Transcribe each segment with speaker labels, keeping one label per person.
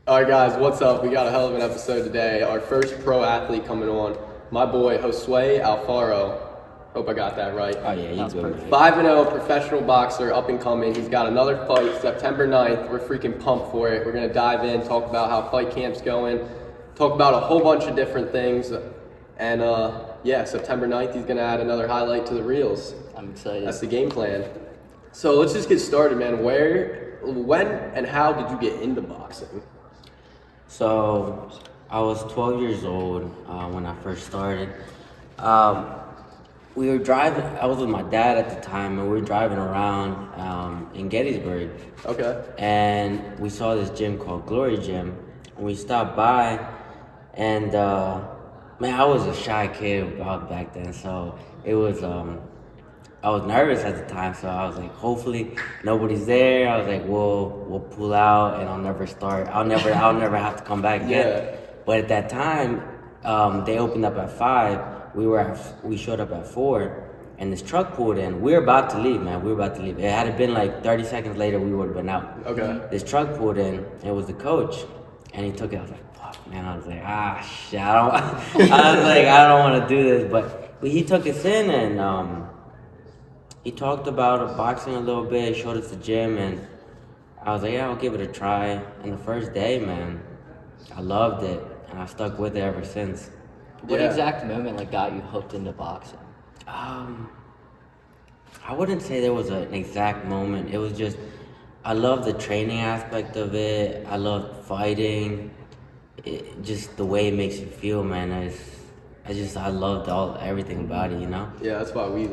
Speaker 1: All right, guys, what's up? We got a hell of an episode today. Our first pro athlete coming on, my boy Josué Alfaro. Hope I got that right.
Speaker 2: Oh yeah, he's good.
Speaker 1: 5-0 professional boxer, up and coming. He's got another fight September 9th. We're freaking pumped for it. We're gonna dive in, talk about how fight camp's going, talk about a whole bunch of different things, and yeah, September 9th he's gonna add another highlight to the reels.
Speaker 2: I'm excited.
Speaker 1: That's the game plan. So let's just get started, man. When, and how did you get into boxing?
Speaker 2: So I was 12 years old when I first started. We were driving. I was with my dad at the time, and we were driving around in Gettysburg.
Speaker 1: Okay.
Speaker 2: And we saw this gym called Glory Gym. And we stopped by, and man, I was a shy kid back then, so it was. I was nervous at the time, so I was like, hopefully nobody's there. I was like, we'll pull out, and I'll never start. I'll never have to come back again.
Speaker 1: Yeah.
Speaker 2: But at that time, they opened up at 5. We showed up at 4, and this truck pulled in. We were about to leave, man. We were about to leave. It had been like 30 seconds later, we would have been out.
Speaker 1: Okay.
Speaker 2: This truck pulled in. It was the coach, and he took it. I was like, fuck, man. I was like, shit. I don't want to do this. But he took us in, and he talked about boxing a little bit, showed us the gym, and I was like, yeah, I'll give it a try. And the first day, man, I loved it, and I stuck with it ever since.
Speaker 3: What exact moment got you hooked into boxing?
Speaker 2: I wouldn't say there was an exact moment. It was just, I love the training aspect of it. I love fighting. Just the way it makes you feel, man. I loved everything about it, you know?
Speaker 1: Yeah, that's why we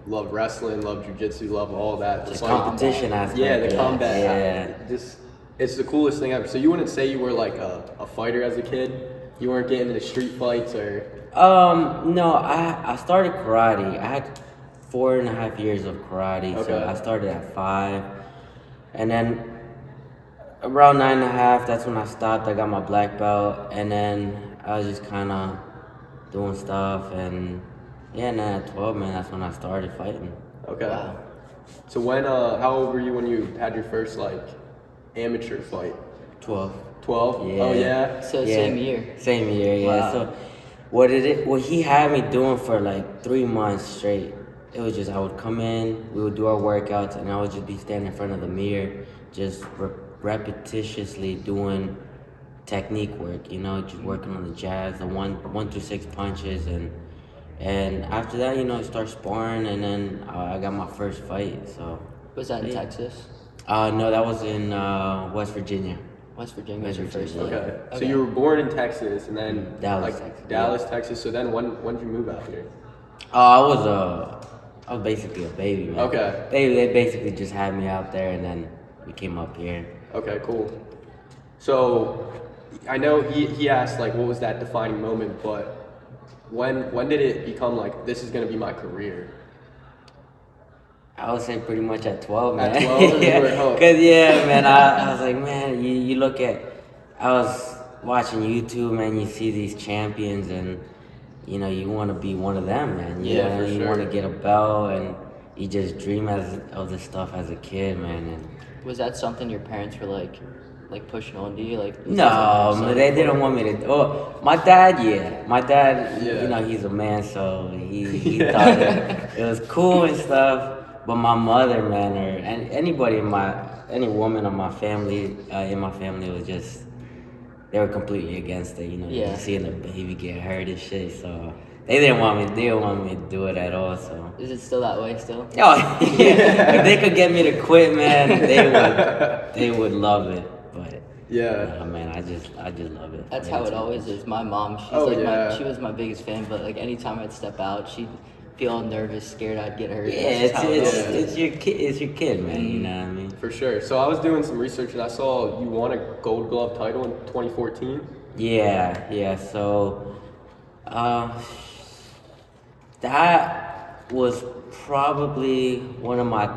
Speaker 1: love wrestling, love jiu-jitsu, love all that.
Speaker 2: The competition aspect.
Speaker 1: Yeah, the combat.
Speaker 2: Yeah.
Speaker 1: Just, it's the coolest thing ever. So you wouldn't say you were like a fighter as a kid? You weren't getting into street fights or?
Speaker 2: No, I started karate. I had 4.5 years of karate,
Speaker 1: Okay.
Speaker 2: so I started at 5. And then around 9.5, that's when I stopped. I got my black belt, and then I was just kind of doing stuff, and yeah, and then at 12, man, that's when I started fighting.
Speaker 1: Okay.
Speaker 3: Wow.
Speaker 1: So how old were you when you had your first amateur fight?
Speaker 2: 12.
Speaker 1: 12?
Speaker 2: Yeah.
Speaker 1: Oh yeah?
Speaker 3: So
Speaker 2: Yeah.
Speaker 3: same year.
Speaker 2: Same year, yeah.
Speaker 3: Wow.
Speaker 2: So what he had me doing for 3 months straight, it was just I would come in, we would do our workouts, and I would just be standing in front of the mirror, just repetitiously doing technique work, just working on the jabs, the 1 through 6 punches, and after that, start sparring, and then I got my first fight. So
Speaker 3: Was that in Texas?
Speaker 2: no, that was in West Virginia.
Speaker 3: West Virginia was your first fight?
Speaker 1: Okay. So you were born in Texas and then
Speaker 2: Dallas, Texas.
Speaker 1: Dallas, Texas. So then when did you move out here?
Speaker 2: I was basically a baby, man.
Speaker 1: Okay.
Speaker 2: They basically just had me out there, and then we came up here.
Speaker 1: Okay, cool. So I know he asked what was that defining moment, but when did it become this is gonna be my career?
Speaker 2: I would say pretty much at 12, man.
Speaker 1: At 12, you were hooked.
Speaker 2: Cause yeah, man, I was like, man, you look at, I was watching YouTube, man, you see these champions, and you want to be one of them, man. You want to get a belt, and you just dream of this stuff as a kid, man. And
Speaker 3: Was that something your parents were like pushing on to you?
Speaker 2: no, they didn't want me to. Oh, my dad, yeah. My dad,
Speaker 1: Yeah.
Speaker 2: he's a man, so he thought it was cool and stuff. But my mother, man, or any woman in my family was just, they were completely against it.
Speaker 3: Yeah.
Speaker 2: Seeing a baby get hurt and shit. So they didn't want me to do it at all. So.
Speaker 3: Is it still that way still?
Speaker 2: Oh yeah, if they could get me to quit, man, they would love it. But
Speaker 1: Yeah.
Speaker 2: man, I just love it.
Speaker 3: That's how it always is. My mom, she was my biggest fan, but anytime I'd step out, she'd feel all nervous, scared I'd get hurt.
Speaker 2: Yeah,
Speaker 3: That's just how it is.
Speaker 2: it's your kid, man. You know what I mean?
Speaker 1: For sure. So I was doing some research and I saw you won a Gold Glove title in 2014.
Speaker 2: Yeah. So, that was probably one of my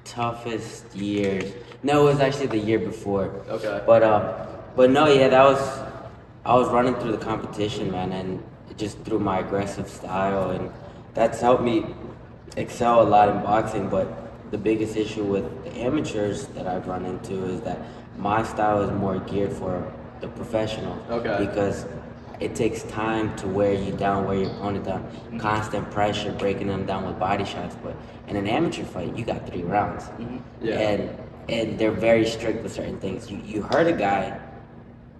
Speaker 2: toughest years. No, it was actually the year before.
Speaker 1: Okay.
Speaker 2: But no, yeah, I was running through the competition, man, and just through my aggressive style, and that's helped me excel a lot in boxing. But the biggest issue with the amateurs that I've run into is that my style is more geared for the professional.
Speaker 1: Okay.
Speaker 2: Because it takes time to wear you down, wear your opponent down. Constant pressure, breaking them down with body shots. But in an amateur fight, you got 3 rounds.
Speaker 1: Yeah.
Speaker 2: And they're very strict with certain things. You hurt a guy,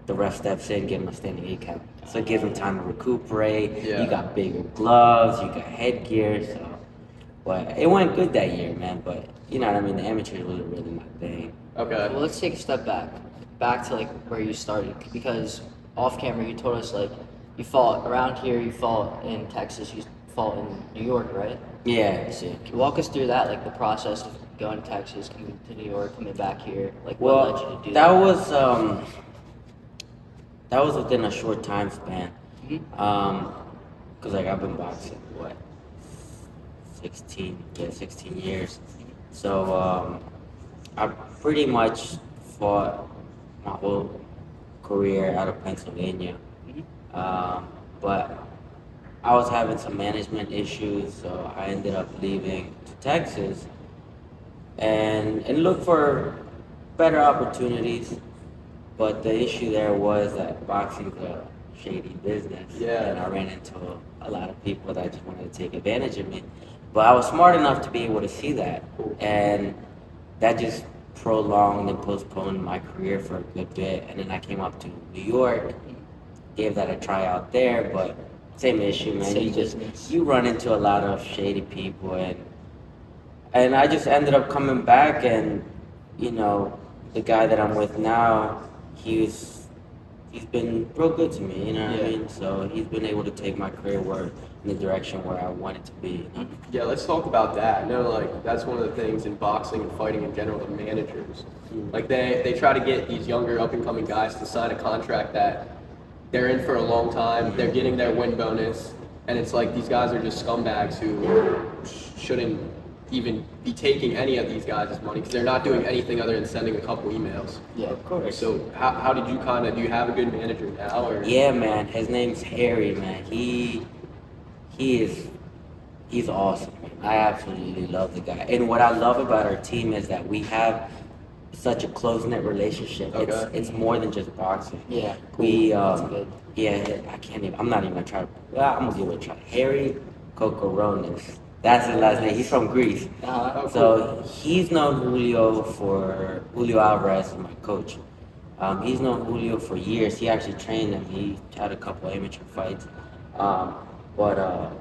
Speaker 2: the ref steps in, give him a standing 8 count. So it gives him time to recuperate.
Speaker 1: Yeah.
Speaker 2: You got bigger gloves, you got headgear. So, but it went good that year, man. But you know what I mean. The amateurs was really my thing.
Speaker 1: Okay.
Speaker 3: Well, let's take a step back to like where you started, because off camera you told us like you fought around here, you fought in Texas, you fought in New York, right?
Speaker 2: Yeah.
Speaker 3: So can you walk us through that, like the process of going to Texas, coming to New York, coming back here, like what
Speaker 2: Well,
Speaker 3: led you to do
Speaker 2: that
Speaker 3: that?
Speaker 2: that was within a short time span.
Speaker 3: Mhm.
Speaker 2: Cause like I've been boxing 16 years. So I pretty much fought my whole career out of Pennsylvania. But I was having some management issues, so I ended up leaving to Texas and look for better opportunities. But the issue there was that boxing's a shady business,
Speaker 1: Yeah.
Speaker 2: and I ran into a lot of people that just wanted to take advantage of me. But I was smart enough to be able to see that, and that just prolonged and postponed my career for a good bit. And then I came up to New York, gave that a try out there, but same issue, man.
Speaker 3: Same
Speaker 2: You just
Speaker 3: business.
Speaker 2: you run into a lot of shady people, and I just ended up coming back, and you know, the guy that I'm with now, he's been real good to me, you know what I
Speaker 1: Yeah.
Speaker 2: mean? So he's been able to take my career in the direction where I want it to be. You know?
Speaker 1: Yeah, let's talk about that. I know, like, that's one of the things in boxing and fighting in general, the managers. Like, they try to get these younger, up-and-coming guys to sign a contract that they're in for a long time, they're getting their win bonus, and it's like these guys are just scumbags who shouldn't even be taking any of these guys' money because they're not doing anything other than sending a couple emails.
Speaker 3: Yeah,
Speaker 2: Of course.
Speaker 1: So how did you do you have a good manager now? Or?
Speaker 2: Yeah, man. His name's Harry, man. He's awesome, man. I absolutely love the guy. And what I love about our team is that we have such a close-knit relationship.
Speaker 1: Okay.
Speaker 2: It's more than just boxing.
Speaker 3: yeah.
Speaker 2: We
Speaker 3: That's good.
Speaker 2: yeah, I can't even. I'm not even gonna try. Well, I'm gonna give it a try. Harry Kokoronis. That's his last name. He's from Greece.
Speaker 3: Uh-huh.
Speaker 2: So he's known Julio Alvarez is my coach. He's known Julio for years. He actually trained him. He had a couple amateur fights. But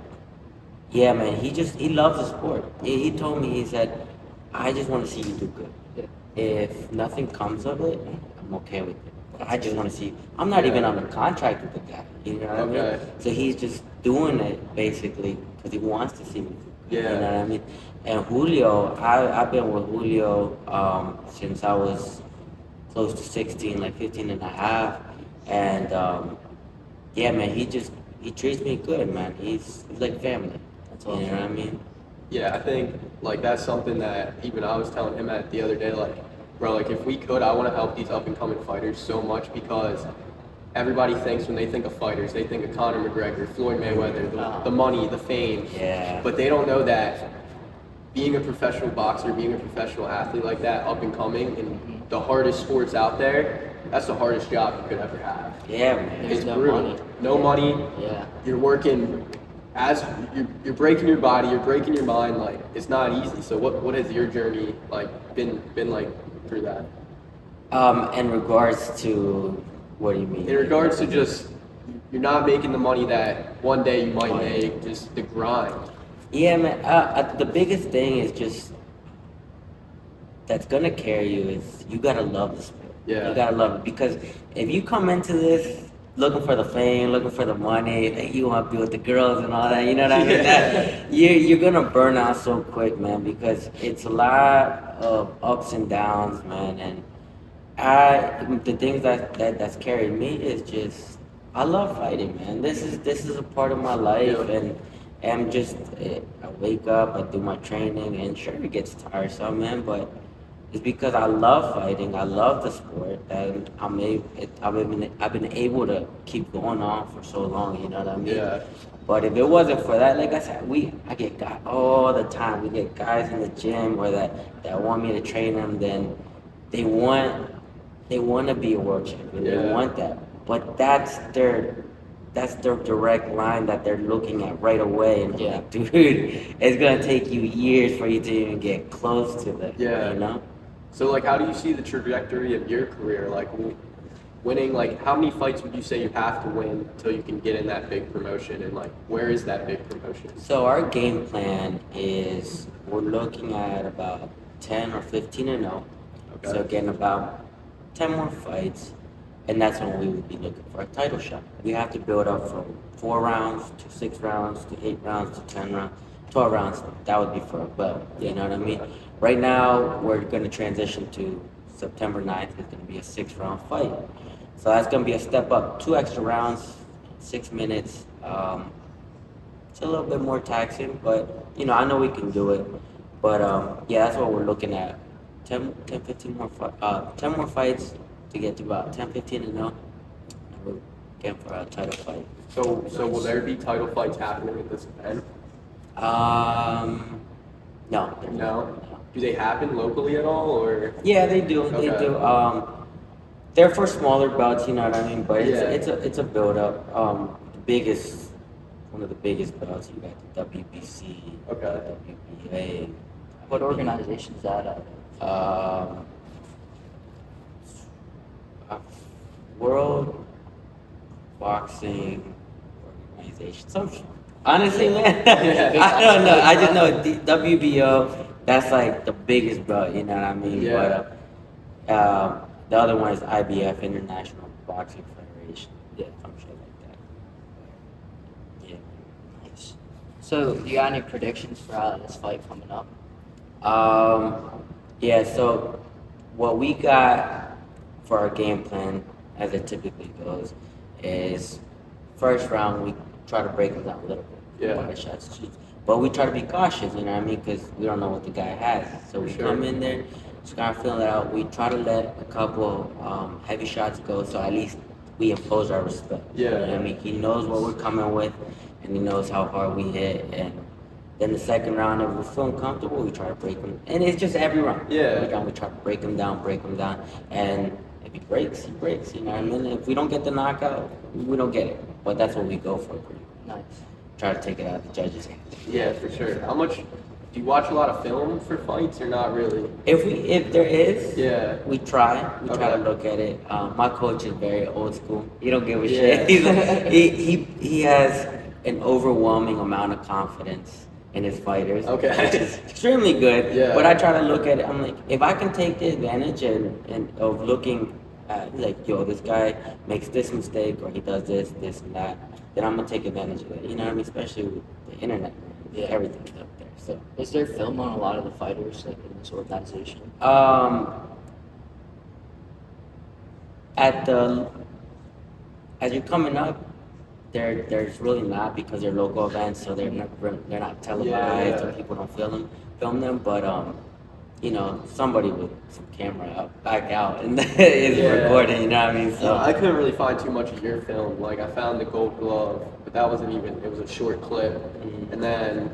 Speaker 2: yeah, man, he loves the sport. He told me, he said, I just want to see you do good.
Speaker 3: Yeah.
Speaker 2: If nothing comes of it, I'm okay with it. I just want to see. I'm not even under contract with the guy. You know what I
Speaker 1: Okay.
Speaker 2: mean? So he's just doing it basically because he wants to see me.
Speaker 1: Yeah.
Speaker 2: You know what I mean? And Julio, I've been with Julio since I was close to 16, like 15 and a half. And yeah, man, he treats me good, man. He's like family.
Speaker 3: That's
Speaker 2: You know
Speaker 3: awesome.
Speaker 2: what I mean?
Speaker 1: Yeah, I think like that's something that even I was telling him at the other day, like, bro, like if we could, I want to help these up and coming fighters so much because everybody thinks when they think of fighters, they think of Conor McGregor, Floyd Mayweather, the money, the fame.
Speaker 2: Yeah.
Speaker 1: But they don't know that being a professional boxer, being a professional athlete like that, up and coming in the hardest sports out there, that's the hardest job you could ever have.
Speaker 2: Yeah, man.
Speaker 3: There's
Speaker 1: It's
Speaker 3: no
Speaker 1: brutal.
Speaker 3: money.
Speaker 1: No money.
Speaker 3: Yeah.
Speaker 1: You're working as you're breaking your body, you're breaking your mind. Like it's not easy. So what has your journey like been like through that?
Speaker 2: In regards to what do you mean?
Speaker 1: In regards to just you're not making the money that one day you might make, just the grind.
Speaker 2: Yeah, man. The biggest thing is just that's gonna carry you is you gotta love the sport.
Speaker 1: Yeah.
Speaker 2: You gotta love it because if you come into this looking for the fame, looking for the money, that you want to be with the girls and all that, you know what I mean? That you're gonna burn out so quick, man, because it's a lot of ups and downs, man. And the things that's carried me is just I love fighting, man. This is a part of my life,
Speaker 1: Yeah.
Speaker 2: and just I wake up, I do my training, and sure it gets tiresome, man, but it's because I love fighting, I love the sport, and I've been able to keep going on for so long, you know what I mean?
Speaker 1: Yeah.
Speaker 2: But if it wasn't for that, like I said, I get guys all the time. We get guys in the gym or that want me to train them. Then they want they want to be a world champion.
Speaker 1: Yeah.
Speaker 2: They want that, but that's their direct line that they're looking at right away. And
Speaker 3: Yeah.
Speaker 2: like, dude, it's gonna take you years for you to even get close to that.
Speaker 1: Yeah.
Speaker 2: You know.
Speaker 1: So like, how do you see the trajectory of your career? Like, winning, like, how many fights would you say you have to win until you can get in that big promotion? And like, where is that big promotion?
Speaker 2: So our game plan is we're looking at about 10 or 15-0.
Speaker 1: Okay.
Speaker 2: So getting about 10 more fights, and that's when we would be looking for a title shot. We have to build up from 4 rounds to 6 rounds to 8 rounds to 10 rounds, 12 rounds. That would be for a belt. You know what I mean? Right now, we're going to transition to September 9th. It's going to be a 6-round fight. So that's going to be a step up. 2 extra rounds, 6 minutes. It's a little bit more taxing, but you know, I know we can do it. But yeah, that's what we're looking at. 10 more fights to get to about 10, 15 and 0. And we're getting for a title fight.
Speaker 1: So will there be title fights happening at this event?
Speaker 2: No.
Speaker 1: No. Do they happen locally at all, or?
Speaker 2: Yeah, they do. They
Speaker 1: Okay.
Speaker 2: do. They're for smaller belts, you know what I mean. But it's a build up. One of the biggest belts. You got the WBC,
Speaker 1: Okay.
Speaker 2: WBA.
Speaker 3: What organization is that at?
Speaker 2: World Boxing Organization. Honestly, man, I don't know. I just know WBO. That's like the biggest belt. You know what I mean?
Speaker 1: Yeah.
Speaker 2: But the other one is IBF, International Boxing Federation. Yeah, some shit like that. Yeah.
Speaker 3: Nice. So, do you got any predictions for this fight coming up?
Speaker 2: Yeah. So, what we got for our game plan, as it typically goes, is first round we try to break them down a little bit.
Speaker 1: Yeah.
Speaker 2: Body shots, but we try to be cautious, you know what I mean? Because we don't know what the guy has. So we
Speaker 1: Sure.
Speaker 2: come in there, just kind of feeling it out. We try to let a couple heavy shots go, so at least we impose our respect.
Speaker 1: Yeah.
Speaker 2: You know what I mean? He knows what we're coming with, and he knows how hard we hit. And then the second round, if we're feeling comfortable, we try to break him. And it's just every round.
Speaker 1: Yeah.
Speaker 2: Every round we try to break him down. And if he breaks, he breaks. You know what I mean? If we don't get the knockout, we don't get it. But that's what we go for.
Speaker 3: Nice.
Speaker 2: Try to take it out of the judges' hands.
Speaker 1: Yeah, for sure. How much do you watch a lot of film for fights, or not really?
Speaker 2: If there is,
Speaker 1: Yeah.
Speaker 2: we try. We try to
Speaker 1: Okay.
Speaker 2: look at it. My coach is very old school. He don't give a
Speaker 1: Yeah.
Speaker 2: shit. He's he has an overwhelming amount of confidence in his fighters,
Speaker 1: Okay.
Speaker 2: which is extremely good.
Speaker 1: Yeah.
Speaker 2: But I try to look at it. I'm like, if I can take the advantage and of looking at like, yo, this guy makes this mistake or he does this, and that, then I'm gonna take advantage of it. You know what I mean? Especially with the internet,
Speaker 3: Yeah.
Speaker 2: everything's up there. So.
Speaker 3: Is there film on a lot of the fighters like in this organization?
Speaker 2: As you're coming up, there's really not, because they're local events, so they're not televised,
Speaker 1: Yeah.
Speaker 2: or people don't film them. But you know, somebody with some camera back out and is
Speaker 1: Yeah.
Speaker 2: recording. You know what I mean? So
Speaker 1: I couldn't really find too much of your film. Like, I found the Gold Glove, but that wasn't even. It was a short clip, and then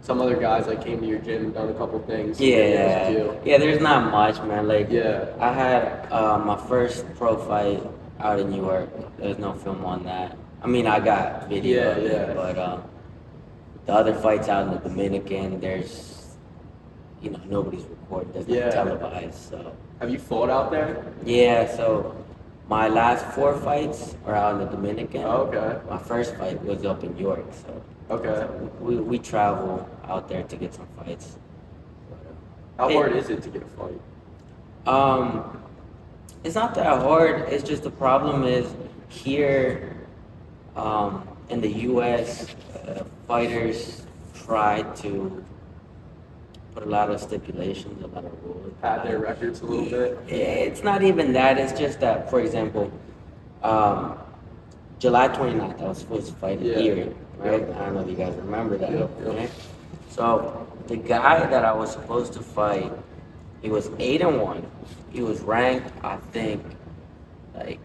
Speaker 1: some other guys like came to your gym and done a couple things.
Speaker 2: yeah, there's not much, man. Like,
Speaker 1: Yeah.
Speaker 2: I had my first pro fight out in New York. There's no film on that. I mean, I got video,
Speaker 1: Yeah,
Speaker 2: of it,
Speaker 1: yeah.
Speaker 2: but the other fights out in the Dominican, there's, you know, nobody's recording, there's
Speaker 1: Yeah.
Speaker 2: not televised. So
Speaker 1: Have you fought out there?
Speaker 2: yeah, so my last 4 fights are out in the Dominican.
Speaker 1: Oh, okay.
Speaker 2: My first fight was up in York, so
Speaker 1: Okay.
Speaker 2: we travel out there to get some fights.
Speaker 1: How
Speaker 2: Hey.
Speaker 1: hard is it to get a fight?
Speaker 2: It's not that hard. It's just the problem is here in the U.S., fighters try to put a lot of stipulations, a lot of rules.
Speaker 1: Pad their records a little bit.
Speaker 2: It's not even that. It's just that, for example, July 29th, I was supposed to fight in
Speaker 1: Yeah.
Speaker 2: Erie, right?
Speaker 1: Yep.
Speaker 2: I don't know if you guys remember that.
Speaker 1: Yep, yep.
Speaker 2: Right? So the guy that I was supposed to fight, he was 8-1. He was ranked, I think, like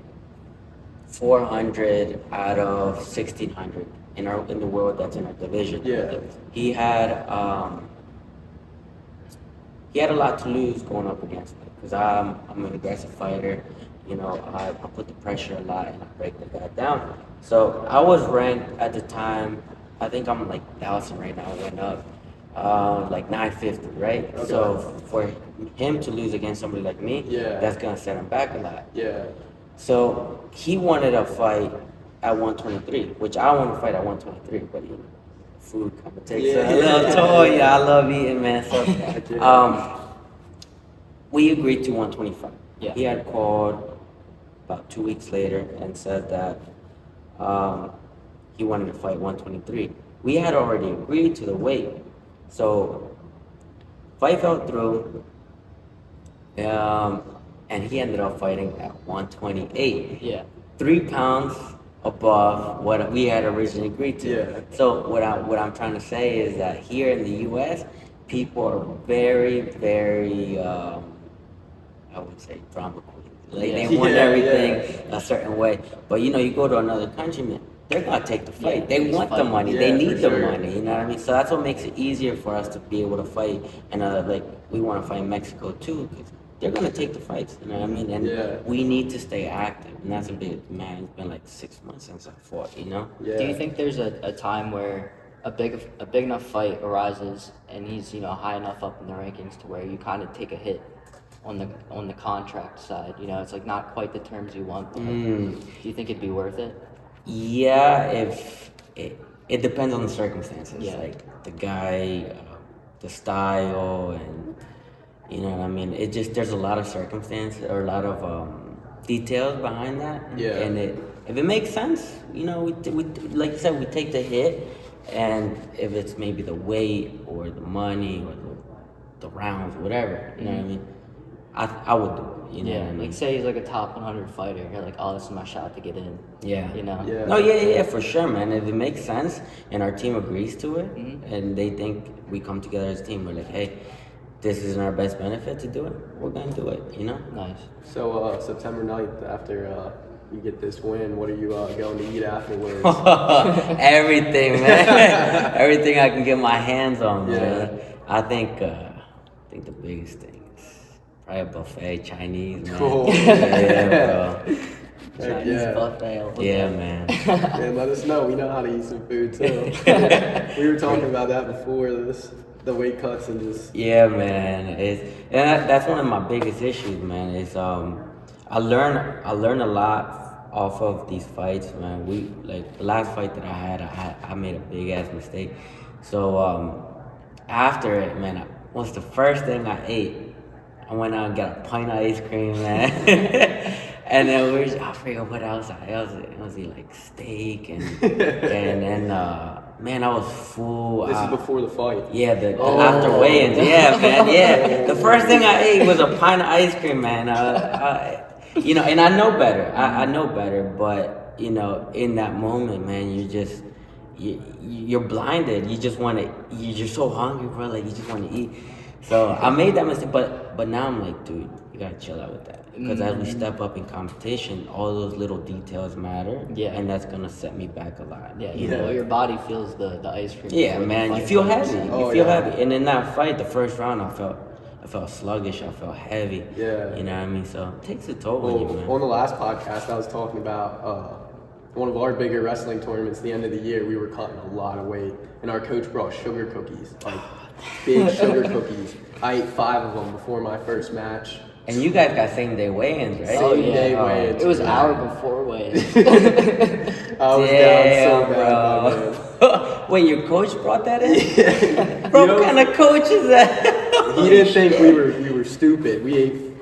Speaker 2: 400 out of 1,600 in the world that's in our division.
Speaker 1: Yeah.
Speaker 2: He had a lot to lose going up against me, because I'm an aggressive fighter. You know, I put the pressure a lot and I break the guy down. So I was ranked at the time. I think I'm like 1,000 right now. I went up like 950, right?
Speaker 1: Okay.
Speaker 2: So for him to lose against somebody like me,
Speaker 1: Yeah.
Speaker 2: that's gonna set him back a lot.
Speaker 1: Yeah.
Speaker 2: So he wanted a fight at 123, which I want to fight at 123, but you know, food kind of takes
Speaker 1: Yeah.
Speaker 2: a little toll. Yeah, I love eating, man. So we agreed to 125.
Speaker 3: Yeah.
Speaker 2: He had called about 2 weeks later and said that he wanted to fight 123. We had already agreed to the weight, so fight fell through. And he ended up fighting at 128.
Speaker 3: Yeah.
Speaker 2: 3 pounds above what we had originally agreed to.
Speaker 1: Yeah.
Speaker 2: So what I'm trying to say is that here in the U.S., people are very, very, I would say, drama queens. Like
Speaker 3: Yeah.
Speaker 2: they want
Speaker 1: Yeah,
Speaker 2: everything a certain way. But you know, you go to another country, man, they're gonna take the fight.
Speaker 3: Yeah,
Speaker 2: they
Speaker 3: just
Speaker 2: want the
Speaker 3: fight.
Speaker 2: money.
Speaker 1: Yeah,
Speaker 2: they
Speaker 1: for
Speaker 2: need the
Speaker 1: sure.
Speaker 2: money. You know what I mean? So that's what makes it easier for us to be able to fight. And like we want to fight in Mexico too, because they're gonna take the fights. You know what I mean? And
Speaker 1: Yeah.
Speaker 2: we need to stay active. And that's a big man. It's been like 6 months since I fought. You know?
Speaker 1: Yeah.
Speaker 3: Do you think there's a time where a big enough fight arises and he's high enough up in the rankings to where you kind of take a hit on the contract side? You know, it's like not quite the terms you want. But do you think it'd be worth it?
Speaker 2: Yeah, if it depends on the circumstances.
Speaker 3: Yeah.
Speaker 2: Like the guy, the style, and you know what I mean. It just there's a lot of circumstances or a lot of details behind that.
Speaker 1: Yeah.
Speaker 2: And if it makes sense, you know, we like you said, we take the hit, and if it's maybe the weight or the money or the rounds, whatever, you know what I mean. I would do it. You know what I mean?
Speaker 3: Like say he's like a top 100 fighter. You're like, oh, this is my shot to get in.
Speaker 2: Yeah.
Speaker 3: You know.
Speaker 1: Yeah.
Speaker 2: No, yeah, for sure, man. If it makes sense and our team agrees to it, and they think we come together as a team, we're like, hey, this is in our best benefit to do it. We're gonna do it. You know.
Speaker 3: Nice.
Speaker 1: So September 9th, after you get this win, what are you going to eat afterwards?
Speaker 2: Everything, man. Everything I can get my hands on, man.
Speaker 1: Yeah.
Speaker 2: I think the biggest thing is probably a buffet, Chinese, man.
Speaker 1: Cool.
Speaker 2: Yeah, bro.
Speaker 3: Chinese
Speaker 1: yeah.
Speaker 3: buffet.
Speaker 2: Yeah, man.
Speaker 1: And let us know. We know how to eat some food too. We were talking about that before the weight cuts and just.
Speaker 2: Yeah, man. That's one of my biggest issues, man. Is I learn a lot off of these fights, man. The last fight that I made a big ass mistake. So after it, man, what's the first thing I ate? I went out and got a pint of ice cream, man. And then I forget what else I was eating like steak and then man, I was full.
Speaker 1: This is before the fight.
Speaker 2: Yeah, the after weigh-ins. Yeah, man. Yeah, the first thing I ate was a pint of ice cream, man. You know, and I know better. I know better, but you know, in that moment, man, you're blinded. You just want to. You're so hungry, bro. Like you just want to eat. So I made that mistake, but now I'm like, dude, you gotta chill out with that. Because as we step up in competition, all those little details matter.
Speaker 3: Yeah.
Speaker 2: And that's gonna set me back a lot.
Speaker 3: Yeah,
Speaker 1: Yeah.
Speaker 3: Well, your body feels the ice cream.
Speaker 2: Yeah,
Speaker 3: before the
Speaker 2: man, you
Speaker 3: fight
Speaker 2: feel
Speaker 3: comes.
Speaker 2: heavy.
Speaker 1: Oh,
Speaker 2: You feel
Speaker 1: yeah.
Speaker 2: heavy. And in that fight, the first round, I felt sluggish. I felt heavy.
Speaker 1: Yeah.
Speaker 2: You know what I mean? So it takes a toll on you, man.
Speaker 1: On the last podcast, I was talking about one of our bigger wrestling tournaments. The end of the year, we were cutting a lot of weight, and our coach brought sugar cookies, like big sugar cookies. I ate 5 of them before my first match.
Speaker 2: And you guys got same day weigh-ins, right?
Speaker 3: Oh,
Speaker 1: Same
Speaker 3: yeah.
Speaker 1: day weigh-ins.
Speaker 3: It was
Speaker 1: man.
Speaker 3: hour before weigh-in.
Speaker 1: I was
Speaker 2: Damn,
Speaker 1: down so bad, my man.
Speaker 2: bro. Wait, your coach brought that in?
Speaker 1: Yeah.
Speaker 2: Bro,
Speaker 1: You know,
Speaker 2: what kind of coach is that?
Speaker 1: He didn't think we were stupid.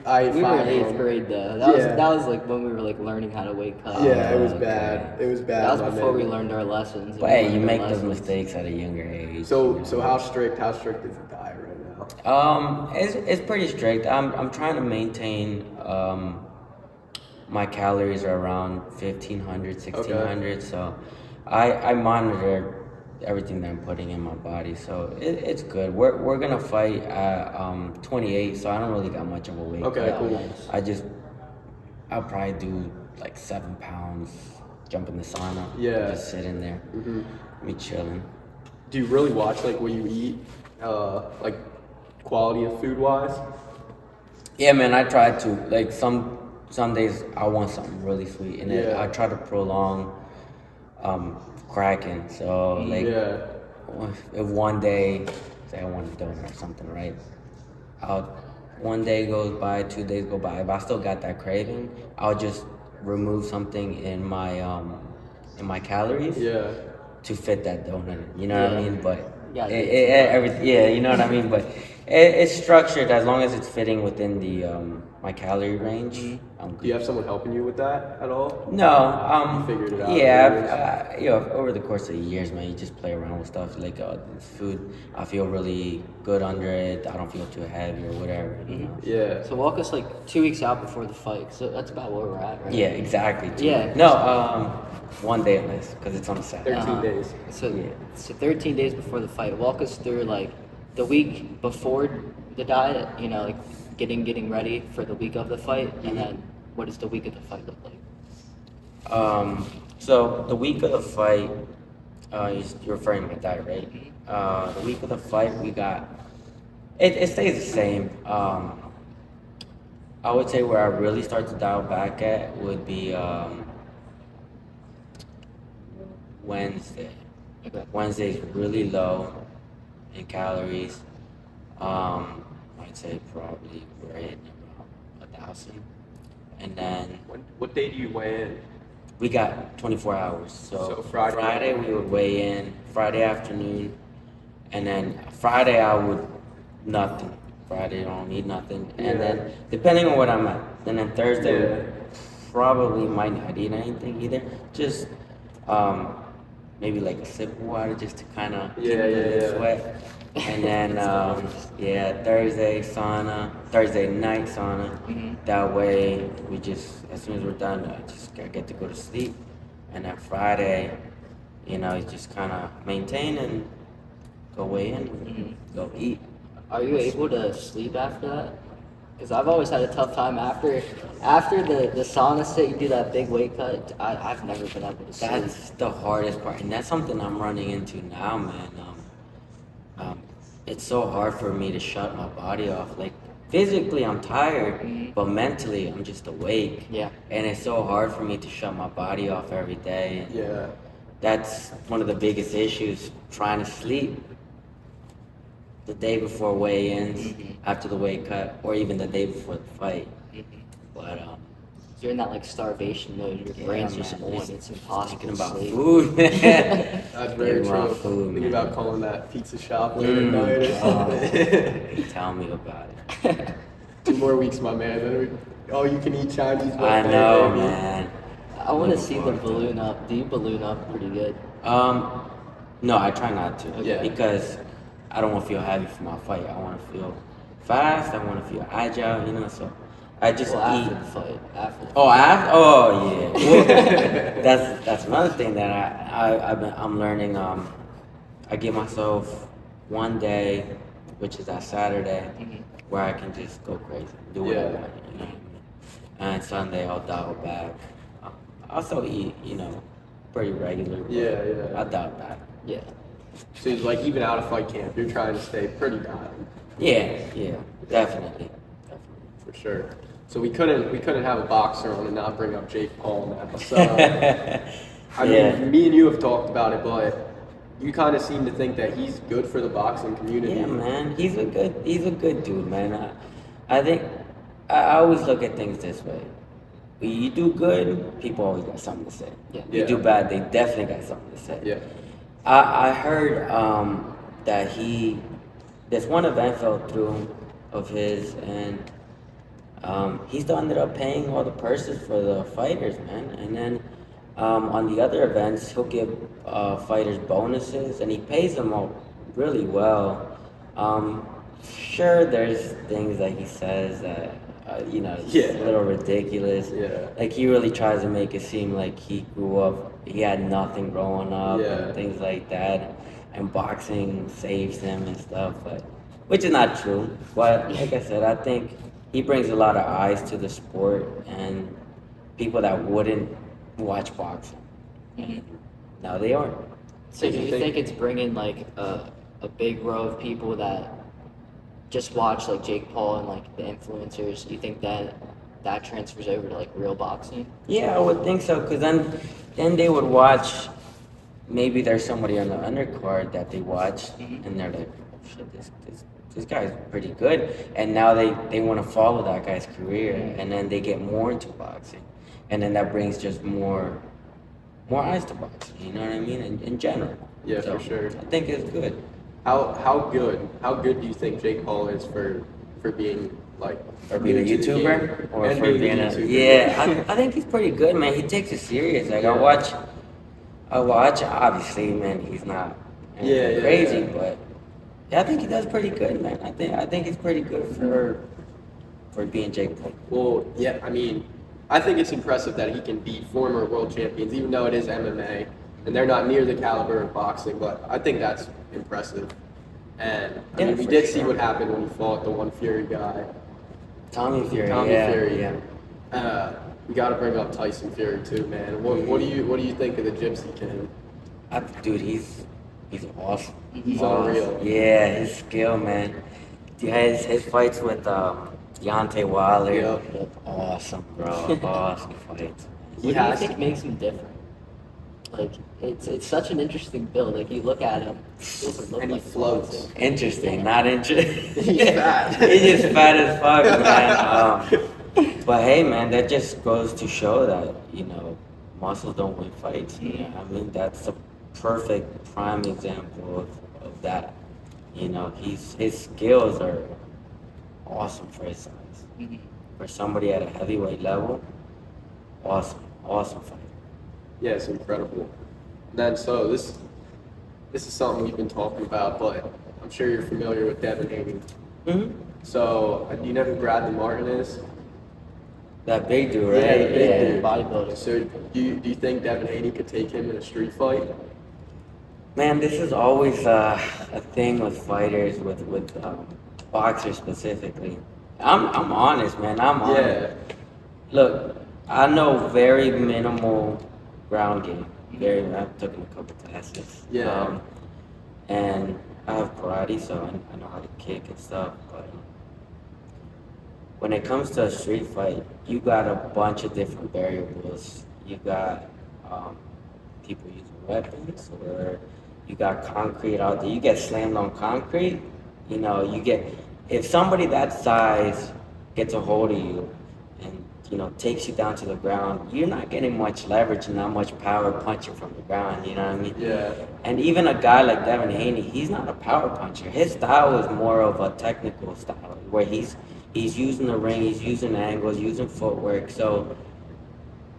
Speaker 1: I ate
Speaker 3: We were
Speaker 1: 5
Speaker 3: in
Speaker 1: of
Speaker 3: 8th
Speaker 1: them.
Speaker 3: grade though.
Speaker 1: Yeah.
Speaker 3: That was like when we were like learning how to weight cut.
Speaker 1: Yeah, it was
Speaker 2: okay.
Speaker 1: bad. It was bad.
Speaker 3: That was
Speaker 1: my
Speaker 3: before
Speaker 1: man.
Speaker 3: we learned our lessons.
Speaker 2: But
Speaker 3: We
Speaker 2: hey, you
Speaker 3: learned our
Speaker 2: make those
Speaker 3: lessons.
Speaker 2: mistakes at a younger age.
Speaker 1: So
Speaker 2: you know?
Speaker 1: so how strict is the diet right now?
Speaker 2: It's pretty strict. I'm trying to maintain my calories are around 1,500, 1,600. So I monitor everything that I'm putting in my body. So it's good. We're gonna fight at 28. So I don't really got much of a weight.
Speaker 1: Okay,
Speaker 2: cut.
Speaker 1: cool.
Speaker 2: I'll probably do like 7 pounds. Jump in the sauna.
Speaker 1: Yeah.
Speaker 2: Just sit in there. Me chilling.
Speaker 1: Do you really watch like what you eat, like quality of food wise?
Speaker 2: Yeah, man, I try to. Like some days I want something really sweet, and then I try to prolong cracking. So like,
Speaker 1: Yeah.
Speaker 2: if one day, say I want a donut or something, right? I'll one day goes by, 2 days go by. If I still got that craving, I'll just remove something in my calories
Speaker 1: Yeah.
Speaker 2: to fit that donut. You know what I
Speaker 3: Yeah.
Speaker 2: mean? But
Speaker 3: Yeah,
Speaker 2: yeah, you know what I mean. But it's structured as long as it's fitting within the my calorie range. I'm
Speaker 1: Do you
Speaker 2: good.
Speaker 1: have someone helping you with that at all?
Speaker 2: No,
Speaker 1: You figured it out
Speaker 2: yeah,
Speaker 1: over the years?
Speaker 2: you know, over the course of years, man, you just play around with stuff like food. I feel really good under it. I don't feel too heavy or whatever, you know.
Speaker 1: Yeah.
Speaker 3: So walk us like 2 weeks out before the fight. So that's about where we're at, right?
Speaker 2: Yeah, exactly.
Speaker 3: Yeah.
Speaker 2: No, one day less because it's on a Saturday.
Speaker 1: 13 days.
Speaker 3: So
Speaker 2: Yeah.
Speaker 3: so 13 days before the fight. Walk us through like the week before the diet. You know, like getting ready for the week of the fight, and then what does the week of the fight look like?
Speaker 2: So the week of the fight, you're referring to that, right? The week of the fight, we got it stays the same. I would say where I really start to dial back at would be Wednesday.
Speaker 3: Okay.
Speaker 2: Wednesday's really low in calories. I'd say probably we're hitting about 1,000, and then
Speaker 1: What day do you weigh in?
Speaker 2: we got 24 hours. So,
Speaker 1: So Friday-
Speaker 2: we would weigh in Friday afternoon, and then Friday I would nothing. Friday I don't eat nothing, and then depending on what I'm at, and then Thursday
Speaker 1: Yeah.
Speaker 2: probably might not eat anything either. Just maybe like a sip of water just to kind of keep the sweat. And then Thursday night sauna. That way we just as soon as we're done, I just gotta get to go to sleep. And then Friday, you know, you just kind of maintain and go weigh in, and go eat.
Speaker 3: Are you able to sleep after that? Because I've always had a tough time after the sauna sit. You do that big weight cut. I've never been able to sleep.
Speaker 2: That's the hardest part, and that's something I'm running into now, man. It's so hard for me to shut my body off. Like physically, I'm tired, but mentally, I'm just awake.
Speaker 3: Yeah.
Speaker 2: And it's so hard for me to shut my body off every day. And
Speaker 1: Yeah.
Speaker 2: that's one of the biggest issues. Trying to sleep the day before weigh-ins, after the weight cut, or even the day before the fight. But
Speaker 3: You're in that like starvation mode. Your brain's just
Speaker 2: man,
Speaker 3: on. It's impossible
Speaker 2: thinking
Speaker 3: to
Speaker 2: about
Speaker 3: sleep.
Speaker 2: food.
Speaker 1: That's very
Speaker 2: Thinking about
Speaker 1: true.
Speaker 2: food,
Speaker 1: Thinking
Speaker 2: man.
Speaker 1: about calling that pizza shop late at night or something.
Speaker 2: Tell me about it.
Speaker 1: 2 more weeks, my man. Then you can eat Chinese buffet,
Speaker 2: I know,
Speaker 1: baby.
Speaker 2: man.
Speaker 3: I want to
Speaker 2: Looking
Speaker 3: see the
Speaker 2: forward to it.
Speaker 3: balloon up. Do you balloon up pretty good?
Speaker 2: No, I try not to.
Speaker 1: Yeah.
Speaker 2: Because I don't want to feel heavy for my fight. I want to feel fast. I want to feel agile, you know. So I just
Speaker 3: Well,
Speaker 2: eat.
Speaker 3: after the fight. After.
Speaker 2: Oh, yeah. Well, that's another thing that I'm learning. I give myself one day, which is that Saturday, where I can just go crazy, do what I want. You know? And Sunday I'll dial back. I also eat, you know, pretty regular. But
Speaker 1: Yeah.
Speaker 2: I dial back.
Speaker 3: Yeah.
Speaker 1: So it's like even out of fight camp, you're trying to stay pretty dialed.
Speaker 2: Yeah, definitely.
Speaker 1: For sure. So we couldn't have a boxer on and not bring up Jake Paul, man. So I mean, me and you have talked about it, but you kind of seem to think that he's good for the boxing community.
Speaker 2: Yeah, man, he's a good dude, man. I think I always look at things this way. When you do good, people always got something to say.
Speaker 3: Yeah.
Speaker 2: You do bad, they definitely got something to say.
Speaker 1: Yeah.
Speaker 2: I heard that this one event fell through of his, and he still ended up paying all the purses for the fighters, man. And then on the other events, he'll give fighters bonuses, and he pays them all really well. Sure, there's things that he says that you know, it's a little ridiculous.
Speaker 1: Yeah.
Speaker 2: Like he really tries to make it seem like he grew up, he had nothing growing up, and things like that, and boxing saves him and stuff, but which is not true. But like I said, I think he brings a lot of eyes to the sport and people that wouldn't watch boxing. Now they aren't.
Speaker 3: So do you think it's bringing like a big row of people that just watch like Jake Paul and like the influencers, do you think that transfers over to like real boxing?
Speaker 2: Yeah, I would think so, because then they would watch. Maybe there's somebody on the undercard that they watch, and they're like, oh, shit, this guy's pretty good, and now they want to follow that guy's career, and then they get more into boxing, and then that brings just more eyes to boxing. You know what I mean? In general.
Speaker 1: Yeah,
Speaker 2: So,
Speaker 1: for sure.
Speaker 2: I think it's good.
Speaker 1: How good do you think Jake Paul is for being like
Speaker 2: For being a
Speaker 1: new to the game
Speaker 2: YouTuber, or
Speaker 1: and
Speaker 2: for being a
Speaker 1: YouTuber?
Speaker 2: yeah, I think he's pretty good, man. He takes it serious. Like I watch. Obviously, man, he's not anything crazy, but yeah, I think he does pretty good, man. I think he's pretty good for being Jake Paul.
Speaker 1: Well, yeah, I mean, I think it's impressive that he can beat former world champions, even though it is MMA, and they're not near the caliber of boxing, but I think that's impressive. And I mean, we did see what happened when he fought the one Fury guy.
Speaker 2: Tommy Fury.
Speaker 1: Fury. We got to bring up Tyson Fury too, man. What do you think of the Gypsy King?
Speaker 2: Dude, he's awesome.
Speaker 1: He's unreal.
Speaker 2: Yeah, his skill, man. His fights with Deontay Wilder,
Speaker 1: Yep.
Speaker 2: awesome, bro. Awesome fights.
Speaker 3: What do you think makes him different? Like it's such an interesting build. Like you look at him, he doesn't look
Speaker 1: And he
Speaker 3: like
Speaker 1: floats.
Speaker 2: Interesting, not interesting.
Speaker 1: He's fat.
Speaker 2: He's just fat as fuck, man. But hey, man, that just goes to show that, muscles don't win fights. I mean, that's a perfect prime example of that. His skills are awesome for his size. For somebody at a heavyweight level, awesome fight.
Speaker 1: Yeah, it's incredible. Then so this is something we've been talking about, but I'm sure you're familiar with Devin Haney.
Speaker 2: Mm-hmm.
Speaker 1: So do you know who Bradley Martin is?
Speaker 2: That big dude, right?
Speaker 1: Yeah, the big dude.
Speaker 3: Bodybuilder.
Speaker 1: So do you think Devin Haney could take him in a street fight?
Speaker 2: Man, this is always a thing with fighters, with boxers specifically. I'm honest, man. I'm honest. Look, I know very minimal ground game. I've taken a couple classes.
Speaker 1: Yeah.
Speaker 2: And I have karate, so I know how to kick and stuff. But when it comes to a street fight, you got a bunch of different variables. You got people using weapons, or you got concrete out there. You get slammed on concrete, if somebody that size gets a hold of you and, takes you down to the ground, you're not getting much leverage and not much power punching from the ground, you know what I mean?
Speaker 1: Yeah.
Speaker 2: And even a guy like Devin Haney, he's not a power puncher. His style is more of a technical style, where he's using the ring, he's using angles, using footwork, so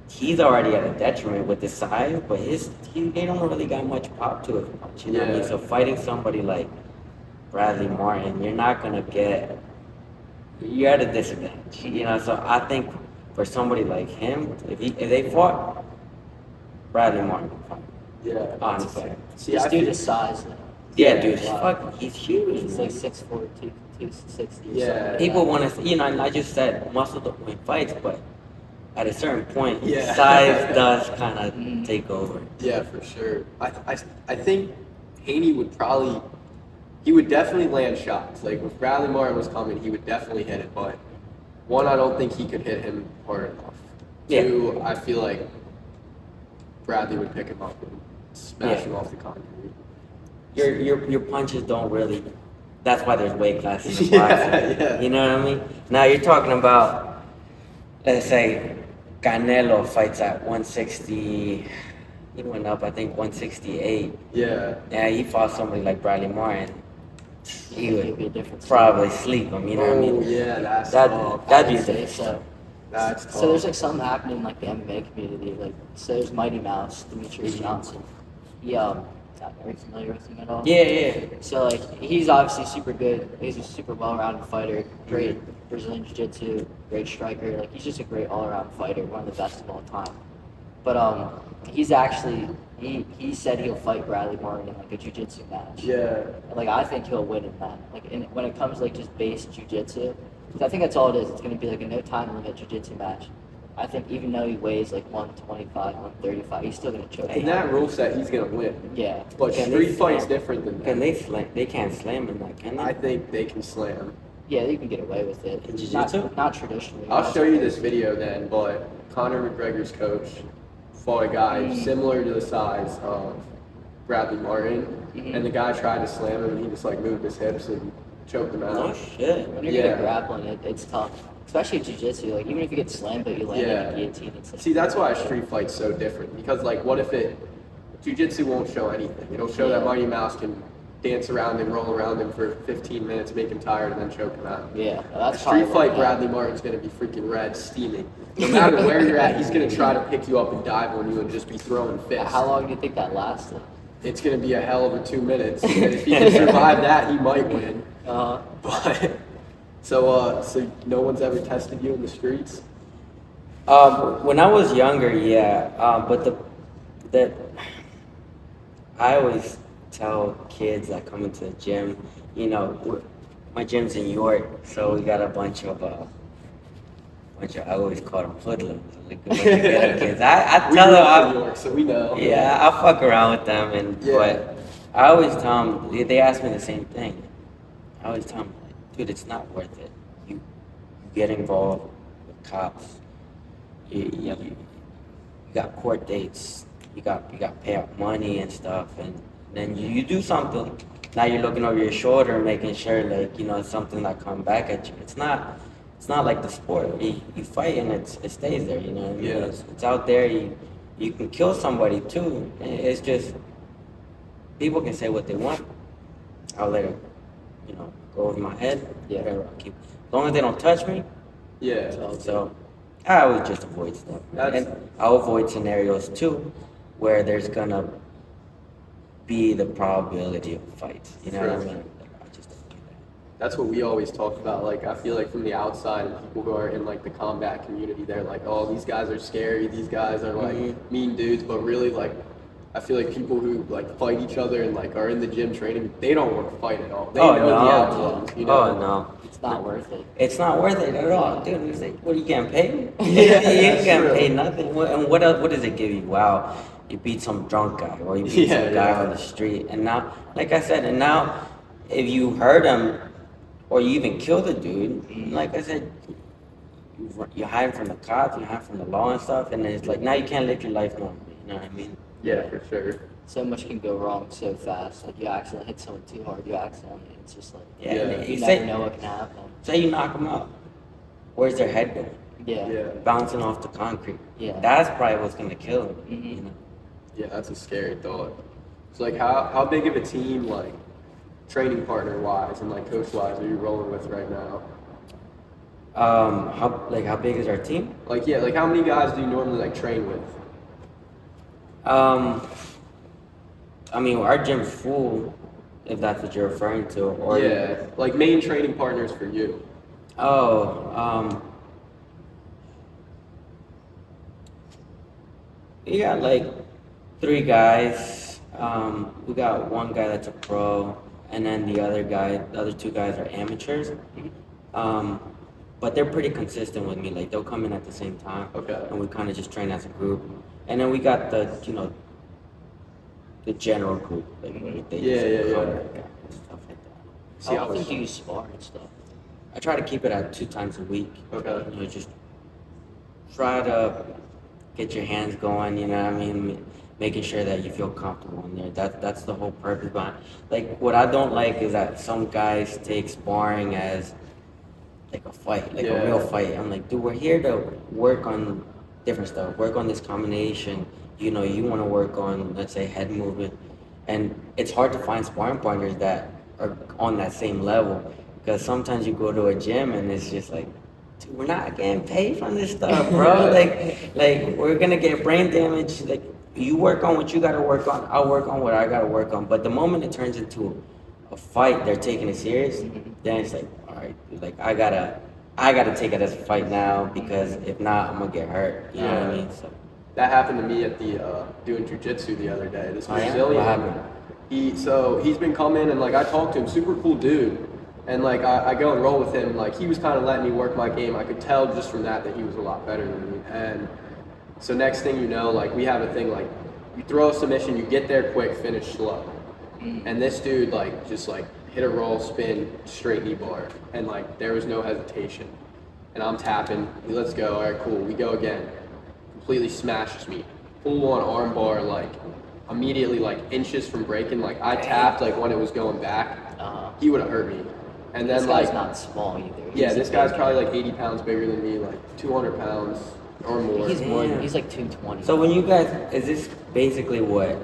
Speaker 2: he's already at a detriment with his size, but he don't really got much pop to his punch, you know what I mean? So fighting somebody like Bradley Martin, you're at a disadvantage, so I think for somebody like him, if they fought, Bradley Martin would fight.
Speaker 1: Yeah.
Speaker 2: Honestly.
Speaker 1: See,
Speaker 3: This
Speaker 1: I
Speaker 3: dude
Speaker 1: think-
Speaker 3: is size.
Speaker 2: Yeah, dude,
Speaker 3: Wow.
Speaker 2: he's huge.
Speaker 3: He's
Speaker 2: man.
Speaker 3: like 6'4", 260.
Speaker 1: Yeah.
Speaker 3: Or something like
Speaker 2: People
Speaker 3: that.
Speaker 2: want to, and I just said muscle don't win fights, but at a certain point,
Speaker 1: Yeah.
Speaker 2: size does kind of take over.
Speaker 1: Yeah, for sure. I think Haney would definitely land shots. Like if Bradley Martin was coming, he would definitely hit it. But one, I don't think he could hit him hard enough.
Speaker 2: Yeah.
Speaker 1: Two, I feel like Bradley would pick him up and smash him off the concrete.
Speaker 2: Your punches don't really. That's why there's weight classes in
Speaker 1: Yeah,
Speaker 2: boxing.
Speaker 1: yeah.
Speaker 2: You know what I mean? Now you're talking about, let's say, Canelo fights at 160. He went up, I think, 168.
Speaker 1: Yeah.
Speaker 2: Yeah, he fought somebody like Bradley Martin. He
Speaker 3: It'd be a
Speaker 2: would
Speaker 3: different
Speaker 2: probably sleep him. You know what I mean?
Speaker 1: Yeah, that's
Speaker 2: That'd
Speaker 1: tough.
Speaker 2: be
Speaker 3: I'd say
Speaker 2: the
Speaker 3: so.
Speaker 1: That's tough.
Speaker 3: So there's like something happening in like the MMA community. Like so there's Mighty Mouse, Demetrius Johnson. He are you familiar with him at all?
Speaker 2: Yeah.
Speaker 3: So like he's obviously super good. He's a super well-rounded fighter. Great Brazilian Jiu-Jitsu. Great striker. Like he's just a great all-around fighter. One of the best of all time. But he's actually he said he'll fight Bradley Martin in like a jiu-jitsu match.
Speaker 1: Yeah.
Speaker 3: And, like I think he'll win in that. Like when it comes to like just base jiu-jitsu, 'cause I think that's all it is. It's gonna be like a no time limit jiu-jitsu match. I think even though he weighs like 125, 135, he's still gonna choke.
Speaker 1: In that rule set, he's gonna win.
Speaker 3: Yeah.
Speaker 1: But
Speaker 2: Can
Speaker 1: street
Speaker 2: they
Speaker 1: fight's
Speaker 2: slam?
Speaker 1: different than
Speaker 2: Can
Speaker 1: that.
Speaker 2: they slam? They can't slam in that, can they?
Speaker 1: I think they can slam.
Speaker 3: Yeah, you can get away with it.
Speaker 2: In jiu-jitsu?
Speaker 3: Not traditionally.
Speaker 1: I'll show you this video then, but Conor McGregor's coach fought a guy similar to the size of Bradley Martin, and the guy tried to slam him, and he just like moved his hips and choked him out.
Speaker 2: No shit.
Speaker 3: When you're good at grappling, it's tough. Especially jiu-jitsu. Like, even if you get slammed but you land in a guillotine, it's like...
Speaker 1: See, that's why a street fight's so different, because like, what if jiu-jitsu won't show anything. It'll show that Mighty Mouse can dance around and roll around him for 15 minutes, make him tired, and then choke him out.
Speaker 3: Yeah, that's
Speaker 1: Street
Speaker 3: probably
Speaker 1: fight,
Speaker 3: what
Speaker 1: Bradley Martin's gonna be freaking red, steaming. No matter where you're at, he's gonna try to pick you up and dive on you and just be throwing fists.
Speaker 3: How long do you think that lasted?
Speaker 1: It's gonna be a hell of a 2 minutes. And if he can survive that, he might win. But so no one's ever tested you in the streets?
Speaker 2: When I was younger, yeah. But I always tell kids that come into the gym, you know, my gym's in York, so we got a bunch of I always call them hoodlums, like a bunch of ghetto kids. I
Speaker 1: We
Speaker 2: tell
Speaker 1: grew up in
Speaker 2: them,
Speaker 1: York, so we know.
Speaker 2: yeah, I fuck around with them, but I always tell them, they ask me the same thing. I always tell them, like, dude, it's not worth it. You get involved with cops. You got court dates. You got pay out money and stuff, and then you do something. Now you're looking over your shoulder, making sure, like, you know, it's something that come back at you. It's not like the sport. You fight and it stays there. You know what I mean?
Speaker 1: Yeah.
Speaker 2: It's out there. You can kill somebody too. It's just people can say what they want. I'll let it, you know, go over my head.
Speaker 3: Yeah.
Speaker 2: Whatever. I'll keep. As long as they don't touch me.
Speaker 1: Yeah.
Speaker 2: So I always just avoid stuff. And I'll avoid scenarios too where there's gonna be the probability of fights. You know what I mean? Like, I just don't do that.
Speaker 1: That's what we always talk about. Like, I feel like from the outside, and people who are in like the combat community, they're like, "Oh, these guys are scary. These guys are like mean dudes." But really, like, I feel like people who like fight each other and like are in the gym training, they don't want to fight at all. They know the outcomes. You know?
Speaker 2: Oh no.
Speaker 3: It's not worth it.
Speaker 2: It's not worth it at all, dude. It's like, what are you getting paid?
Speaker 1: Yeah,
Speaker 2: you ain't
Speaker 1: that's
Speaker 2: getting
Speaker 1: true.
Speaker 2: paid nothing. And what else? What does it give you? Wow, you beat some drunk guy, or you beat some guy on the street, and now, like I said, if you hurt him, or you even kill the dude, like I said, you're hiding from the cops, you're hiding from the law and stuff, and it's like now you can't live your life normally. You know what I mean?
Speaker 1: Yeah, for sure.
Speaker 3: So much can go wrong so fast. Like, you accidentally hit someone too hard, you accidentally. It's just like,
Speaker 1: Yeah.
Speaker 3: you never know what can happen.
Speaker 2: Say you knock them out. Where's their head going?
Speaker 3: Yeah.
Speaker 1: Yeah.
Speaker 2: Bouncing off the concrete.
Speaker 3: Yeah.
Speaker 2: That's probably what's gonna kill them. You know?
Speaker 1: Yeah, that's a scary thought. So like, how big of a team, like, training partner wise and like coach wise, are you rolling with right now?
Speaker 2: How big is our team?
Speaker 1: Like, yeah, like how many guys do you normally like train with?
Speaker 2: I mean, our gym's full, if that's what you're referring to. Or
Speaker 1: Yeah, like main training partners for you.
Speaker 2: We got like 3 guys. We got 1 guy that's a pro, and then the other 2 guys are amateurs. But they're pretty consistent with me. Like, they'll come in at the same time.
Speaker 1: Okay.
Speaker 2: And we kind of just train as a group. And then we got the general group. Like, where they
Speaker 1: Yeah.
Speaker 2: come and stuff like that.
Speaker 1: See,
Speaker 3: How
Speaker 1: I was-
Speaker 3: often do you spar and stuff?
Speaker 2: I try to keep it at 2 times a week.
Speaker 1: Okay.
Speaker 2: You know, just try to get your hands going, you know what I mean? Making sure that you feel comfortable in there. That's the whole purpose behind. Like, what I don't like is that some guys take sparring as like a fight, like a real fight. I'm like, dude, we're here to work on different stuff, work on this combination. You know, you want to work on, let's say, head movement. And it's hard to find sparring partners that are on that same level, because sometimes you go to a gym and it's just like, dude, we're not getting paid from this stuff, bro. like we're gonna get brain damage. Like, you work on what you gotta work on, I'll work on what I gotta work on. But the moment it turns into a fight, they're taking it serious, then it's like, all right, dude, like I gotta take it as a fight now, because if not, I'm gonna get hurt. You know what I mean? So
Speaker 1: That happened to me at the doing jujitsu the other day. This
Speaker 2: Oh, yeah?
Speaker 1: Brazilian,
Speaker 2: What happened?
Speaker 1: he's been coming and like I talked to him, super cool dude, And like I go and roll with him, like he was kind of letting me work my game. I could tell just from that he was a lot better than me. And so next thing you know, like we have a thing like you throw a submission, you get there quick, finish slow. And this dude like just like hit a roll, spin, straight knee bar, and like there was no hesitation. And I'm tapping, let's go, all right, cool, we go again. Completely smashes me, full on arm bar, like immediately like inches from breaking. Like I tapped like when it was going back, he would have hurt me. And then
Speaker 3: This guy's
Speaker 1: like
Speaker 3: not small either.
Speaker 1: yeah,
Speaker 3: He's
Speaker 1: this
Speaker 3: a
Speaker 1: guy's
Speaker 3: big
Speaker 1: probably
Speaker 3: guy.
Speaker 1: like 80 pounds bigger than me, like 200 pounds or more.
Speaker 3: He's more.
Speaker 2: Damn.
Speaker 3: He's like 220.
Speaker 2: So when you guys, is this basically what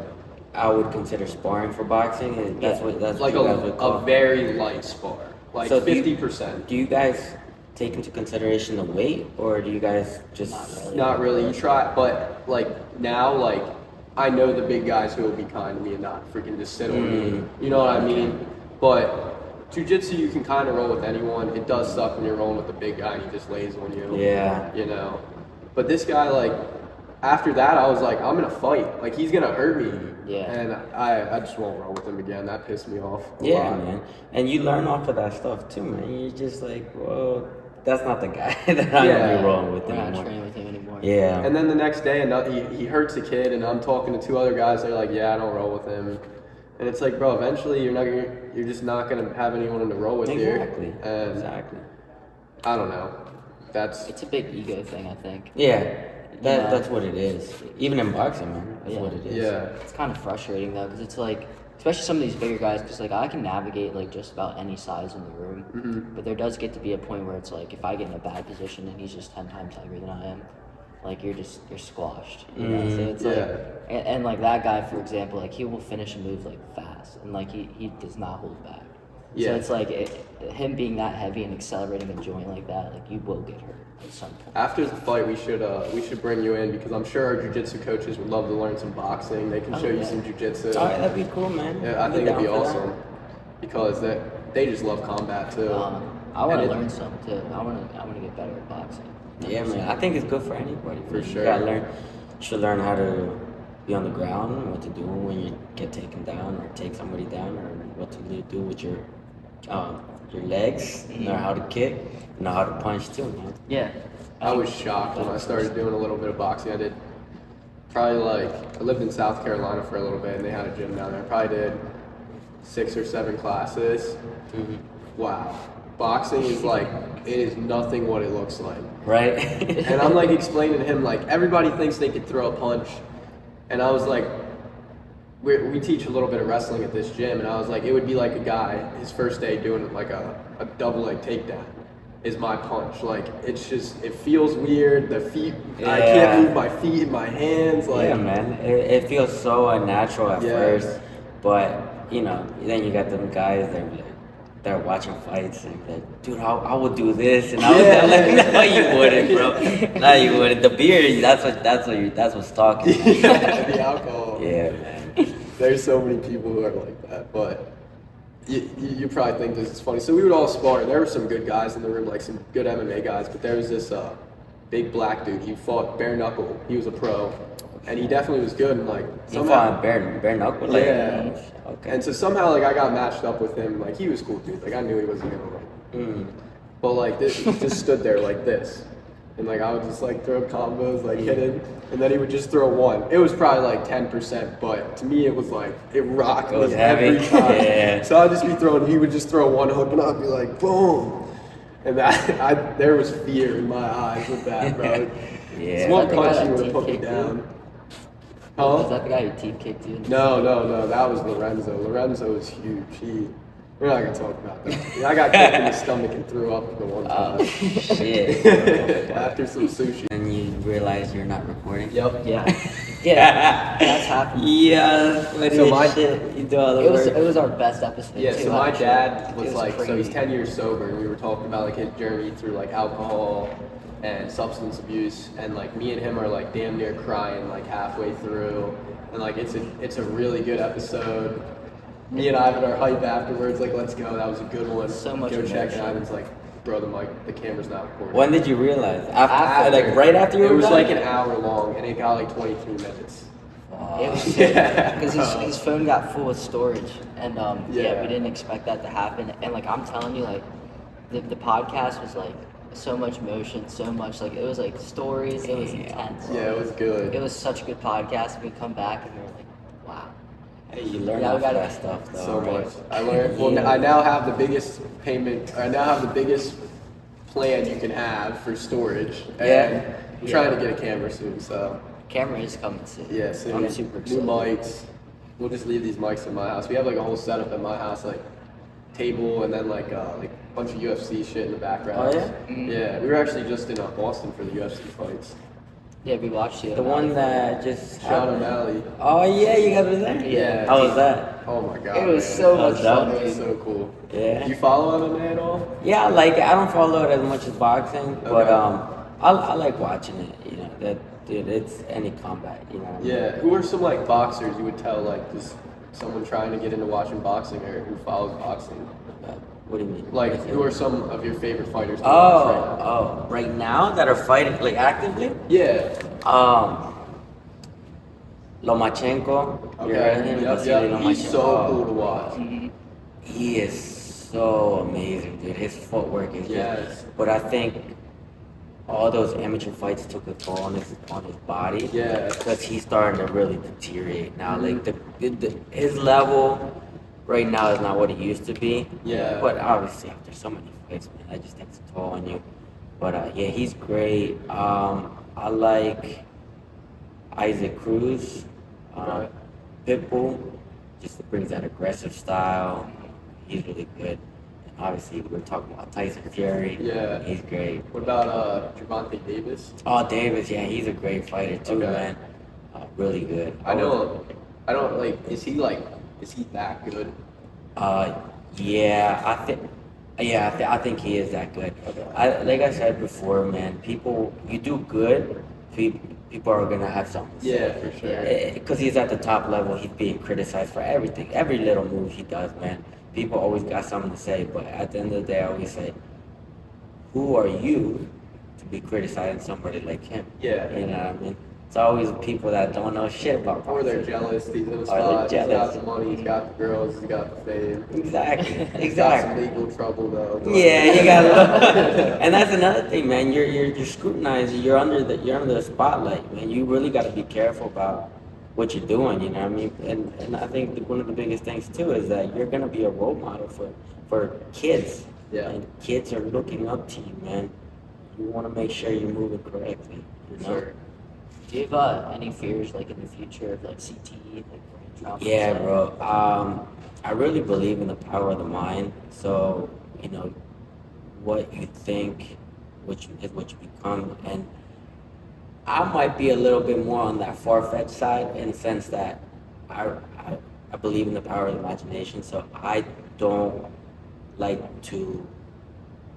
Speaker 2: I would consider sparring for boxing? And that's what
Speaker 1: like
Speaker 2: you guys would call
Speaker 1: a very light spar, like
Speaker 2: So do you-
Speaker 1: 50%.
Speaker 2: Do you guys take into consideration the weight, or do you guys just?
Speaker 3: Not really.
Speaker 1: Not really. You try, but like now, like I know the big guys who will be kind to me and not freaking just sit on me. You know what I mean? But jiu-jitsu, you can kind of roll with anyone. It does suck when you're rolling with the big guy and he just lays on you.
Speaker 2: Yeah.
Speaker 1: You know. But this guy, like, after that, I was like, I'm gonna fight. Like he's gonna hurt me.
Speaker 3: Yeah.
Speaker 1: And I just won't roll with him again. That pissed me off. a
Speaker 2: Yeah,
Speaker 1: lot.
Speaker 2: man. And you learn off of that stuff too, man. You're just like, whoa, that's not the guy that I'm gonna be rolling with
Speaker 3: We're not
Speaker 2: anymore.
Speaker 3: training with him anymore.
Speaker 2: Yeah.
Speaker 1: And then the next day, he hurts a kid, and I'm talking to two other guys. They're like, "Yeah, I don't roll with him." And it's like, bro, eventually you're just not gonna have anyone to roll with
Speaker 2: Exactly.
Speaker 1: here. And
Speaker 2: Exactly.
Speaker 1: I don't know. That's
Speaker 3: It's a big ego thing, I think.
Speaker 2: Yeah.
Speaker 3: Yeah.
Speaker 2: That's what it is. Even in boxing, man. That's
Speaker 3: Yeah.
Speaker 2: what it is.
Speaker 1: yeah,
Speaker 3: It's kind of frustrating though, because it's like, especially some of these bigger guys, because like I can navigate like just about any size in the room, but there does get to be a point where it's like if I get in a bad position and he's just 10 times heavier than I am, like you're squashed. You know? So it's
Speaker 1: Yeah.
Speaker 3: like, and like that guy, for example, like he will finish a move like fast, and like he does not hold back. So
Speaker 1: Yeah.
Speaker 3: it's like him being that heavy and accelerating a joint like that, like you will get hurt at some point.
Speaker 1: After the fight, we should bring you in because I'm sure our jiu-jitsu coaches would love to learn some boxing. They can
Speaker 3: Oh,
Speaker 1: show you
Speaker 3: yeah.
Speaker 1: some jiu-jitsu.
Speaker 2: All right, that'd be cool, man.
Speaker 1: Yeah, I
Speaker 2: I'd
Speaker 1: think it'd be
Speaker 2: down for that.
Speaker 1: awesome because they just love combat too.
Speaker 3: I want to
Speaker 1: And it-
Speaker 3: learn some too. I want to get better at boxing.
Speaker 2: Yeah, man. I think it's good for anybody.
Speaker 1: For
Speaker 2: man.
Speaker 1: sure.
Speaker 2: You gotta learn. You should learn how to be on the ground, and what to do when you get taken down, or take somebody down, or what to do with your legs. Know how to kick. Know how to punch too, man.
Speaker 3: Yeah.
Speaker 1: I was shocked when I started doing a little bit of boxing. I did probably I lived in South Carolina for a little bit and they had a gym down there. I probably did 6 or 7 classes. Wow. Boxing is like, it is nothing what it looks like.
Speaker 2: Right?
Speaker 1: And I'm like explaining to him, like, everybody thinks they could throw a punch. And I was like, we teach a little bit of wrestling at this gym. And I was like, it would be like a guy, his first day doing like a double leg takedown is my punch. Like, it's just, it feels weird. The feet, I
Speaker 2: Yeah.
Speaker 1: can't move my feet and my hands. Like,
Speaker 2: Yeah, man. It feels so unnatural at
Speaker 1: Yeah.
Speaker 2: first, but you know, then you got them guys that are like, they're watching fights and like, dude, I would do this, and I was
Speaker 1: Yeah.
Speaker 2: like, no, you wouldn't, bro. No, you wouldn't. The beer, that's what's talking. Man.
Speaker 1: yeah, the alcohol.
Speaker 2: Yeah, man.
Speaker 1: There's so many people who are like that, but you probably think this is funny. So we would all spar. There were some good guys in the room, like some good MMA guys, but there was this big black dude. He fought bare knuckle. He was a pro, and he definitely was good. And like
Speaker 2: You
Speaker 1: somehow,
Speaker 2: fought bare knuckle, like,
Speaker 1: yeah.
Speaker 2: okay.
Speaker 1: And so somehow like I got matched up with him. Like he was cool, dude. Like I knew he wasn't gonna win. But like this, he just stood there like this, and like I would just like throw combos, like hit him, and then he would just throw one. It was probably like 10%, but to me it was like it rocked
Speaker 2: It was
Speaker 1: me every
Speaker 2: heavy.
Speaker 1: time.
Speaker 2: Yeah.
Speaker 1: So I'd just be throwing. He would just throw one hook, and I'd be like boom, and that there was fear in my eyes with that, bro.
Speaker 2: Yeah.
Speaker 1: It's one
Speaker 3: Is that the guy
Speaker 1: punch he
Speaker 3: that
Speaker 1: would have
Speaker 3: teeth
Speaker 1: put me
Speaker 3: kicked you?
Speaker 1: down.
Speaker 3: Is
Speaker 1: Huh?
Speaker 3: that the guy who teeth kicked you?
Speaker 1: No, that was Lorenzo. Lorenzo is huge. We're not gonna talk about that. Yeah, I got kicked in the stomach and threw up the one time
Speaker 2: Shit. Bro.
Speaker 1: after some sushi.
Speaker 2: And you realize you're not recording.
Speaker 1: Yep.
Speaker 3: Yeah. Yeah. That's happened.
Speaker 2: Yeah, funny
Speaker 1: So my-
Speaker 2: shit. You do all the
Speaker 3: It was
Speaker 2: work.
Speaker 3: our best episode.
Speaker 1: Yeah,
Speaker 3: too,
Speaker 1: so my
Speaker 3: actually.
Speaker 1: dad
Speaker 3: It
Speaker 1: was like, so he's
Speaker 3: crazy.
Speaker 1: 10 years sober, and we were talking about like his journey through like alcohol and substance abuse, and like me and him are like damn near crying like halfway through, and like it's a really good episode. Me and Ivan are hype afterwards, like let's go, that was a good one.
Speaker 3: So much
Speaker 1: Go check, and
Speaker 3: emotion.
Speaker 1: Ivan's like, bro, the camera's not recording.
Speaker 2: When did you realize? After
Speaker 1: After.
Speaker 2: like right after you
Speaker 1: It
Speaker 2: were
Speaker 1: was
Speaker 2: done?
Speaker 1: like an hour long, and it got like 23 minutes.
Speaker 3: It was
Speaker 1: Yeah.
Speaker 3: because his phone got full of storage, and
Speaker 1: Yeah.
Speaker 3: we didn't expect that to happen. And like I'm telling you, like the podcast was like so much motion, so much like it was like stories. It was intense.
Speaker 1: Yeah, it was good.
Speaker 3: It was such a good podcast. We come back and we were like, wow.
Speaker 2: Hey, you learn
Speaker 3: Yeah, we
Speaker 2: off
Speaker 3: gotta-
Speaker 2: that stuff though.
Speaker 1: So
Speaker 2: right?
Speaker 1: much. I learned. Well,
Speaker 2: Yeah.
Speaker 1: I now have the biggest payment. I now have the biggest plan you can have for storage. And
Speaker 2: Yeah.
Speaker 1: I'm trying to get a camera soon. So
Speaker 3: Camera is coming soon.
Speaker 1: yeah, soon.
Speaker 3: I'm super
Speaker 1: New
Speaker 3: excited.
Speaker 1: mics. We'll just leave these mics in my house. We have like a whole setup at my house, like table and then like a bunch of UFC shit in the background.
Speaker 2: Oh, yeah?
Speaker 3: Mhm.
Speaker 1: Yeah, we were actually just in Boston for the UFC fights.
Speaker 3: Yeah, we watched
Speaker 2: The one that just
Speaker 1: Sean
Speaker 2: happened.
Speaker 1: O'Malley.
Speaker 2: Oh yeah, you guys were there.
Speaker 1: Yeah.
Speaker 2: How was that?
Speaker 1: Oh my god.
Speaker 3: It was
Speaker 1: man.
Speaker 3: so
Speaker 2: That
Speaker 3: much
Speaker 2: was dope.
Speaker 3: fun.
Speaker 1: It was
Speaker 3: dude.
Speaker 1: so cool.
Speaker 2: Yeah.
Speaker 1: You follow MMA at all?
Speaker 2: Yeah, I like it. I don't follow it as much as boxing, but
Speaker 1: Okay.
Speaker 2: I like watching it. You know that, dude. It's any combat. You know. What I mean?
Speaker 1: Yeah. Who are some like boxers you would tell like just someone trying to get into watching boxing or who follows boxing?
Speaker 2: What do you mean?
Speaker 1: Like who are some of your favorite fighters to watch right now?
Speaker 2: Oh, right now that are fighting like actively.
Speaker 1: Yeah.
Speaker 2: Lomachenko. You
Speaker 1: Okay.
Speaker 2: heard of him?
Speaker 1: Yep,
Speaker 2: Vasily
Speaker 1: yep. He's
Speaker 2: Lomachenko.
Speaker 1: so cool to watch.
Speaker 2: He is so amazing, dude. His footwork is
Speaker 1: Yes.
Speaker 2: just. But I think all those amateur fights took a toll on his body.
Speaker 1: Yeah.
Speaker 2: Because he's starting to really deteriorate now. Like his level right now is not what it used to be.
Speaker 1: Yeah.
Speaker 2: But obviously after so many fights, man, that just takes a toll on you. But yeah, he's great. I like Isaac Cruz,
Speaker 1: Okay.
Speaker 2: Pitbull, just brings that aggressive style. He's really good. And obviously, we're talking about Tyson Fury.
Speaker 1: Yeah.
Speaker 2: He's great.
Speaker 1: What about Gervonta Davis?
Speaker 2: Oh, Davis, yeah, he's a great fighter too,
Speaker 1: Okay.
Speaker 2: man. Really good.
Speaker 1: I don't like. Is he that good?
Speaker 2: Yeah, I think he is that good.
Speaker 1: Okay.
Speaker 2: Like I said before, man, you do good, people are gonna have something to
Speaker 1: Yeah,
Speaker 2: say.
Speaker 1: for sure.
Speaker 2: Because he's at the top level, he's being criticized for everything, every little move he does, man. People always got something to say, but at the end of the day, I always say, who are you to be criticizing somebody like him?
Speaker 1: Yeah.
Speaker 2: You know what I mean? It's always people that don't know shit about
Speaker 1: Or they're
Speaker 2: boxing.
Speaker 1: jealous. He's in the
Speaker 2: Or they're
Speaker 1: spot. He's got
Speaker 2: jealous.
Speaker 1: the money. He's got the girls. He's got the fame.
Speaker 2: Exactly,
Speaker 1: He's got some
Speaker 2: exactly.
Speaker 1: legal trouble though. but-
Speaker 2: Yeah, you gotta. And that's another thing, man. You're scrutinized. You're under the spotlight, man. You really got to be careful about what you're doing. You know what I mean? And I think one of the biggest things too is that you're gonna be a role model for kids.
Speaker 1: Yeah.
Speaker 2: And kids are looking up to you, man. You want to make sure you're moving correctly. You know?
Speaker 1: Sure.
Speaker 3: Do you have any fears like in the future of like CTE, like brain trauma?
Speaker 2: Yeah, bro. I really believe in the power of the mind. So, you know, what you think, is what you become. And I might be a little bit more on that far-fetched side in the sense that I believe in the power of the imagination. So I don't like to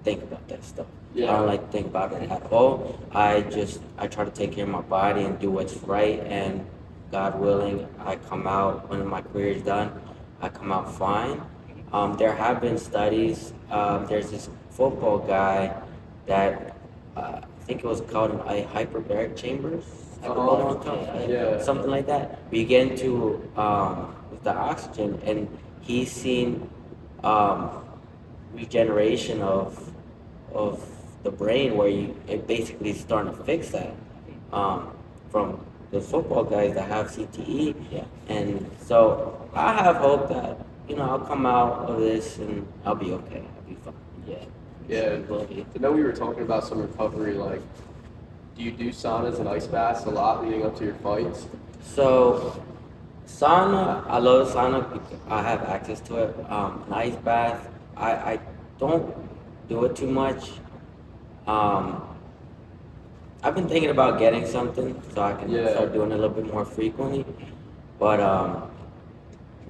Speaker 2: think about that stuff.
Speaker 1: Yeah.
Speaker 2: I don't like to think about it at all. I try to take care of my body and do what's right, and God willing, I come out, when my career is done, I come out fine. There have been studies. There's this football guy that I think it was called an hyperbaric chambers.
Speaker 1: Yeah.
Speaker 2: Something like that. We get into with the oxygen, and he's seen regeneration of the brain, where it basically is starting to fix that from the football guys that have CTE.
Speaker 3: Yeah.
Speaker 2: And so I have hope that I'll come out of this and I'll be okay. I'll be fine.
Speaker 3: Yeah.
Speaker 1: Yeah.
Speaker 3: Will be.
Speaker 1: I know we were talking about some recovery. Like, do you do saunas and ice baths a lot leading up to your fights?
Speaker 2: So sauna, I love the sauna because I have access to it. An ice bath, I don't do it too much. I've been thinking about getting something so I can
Speaker 1: Yeah.
Speaker 2: start doing it a little bit more frequently. But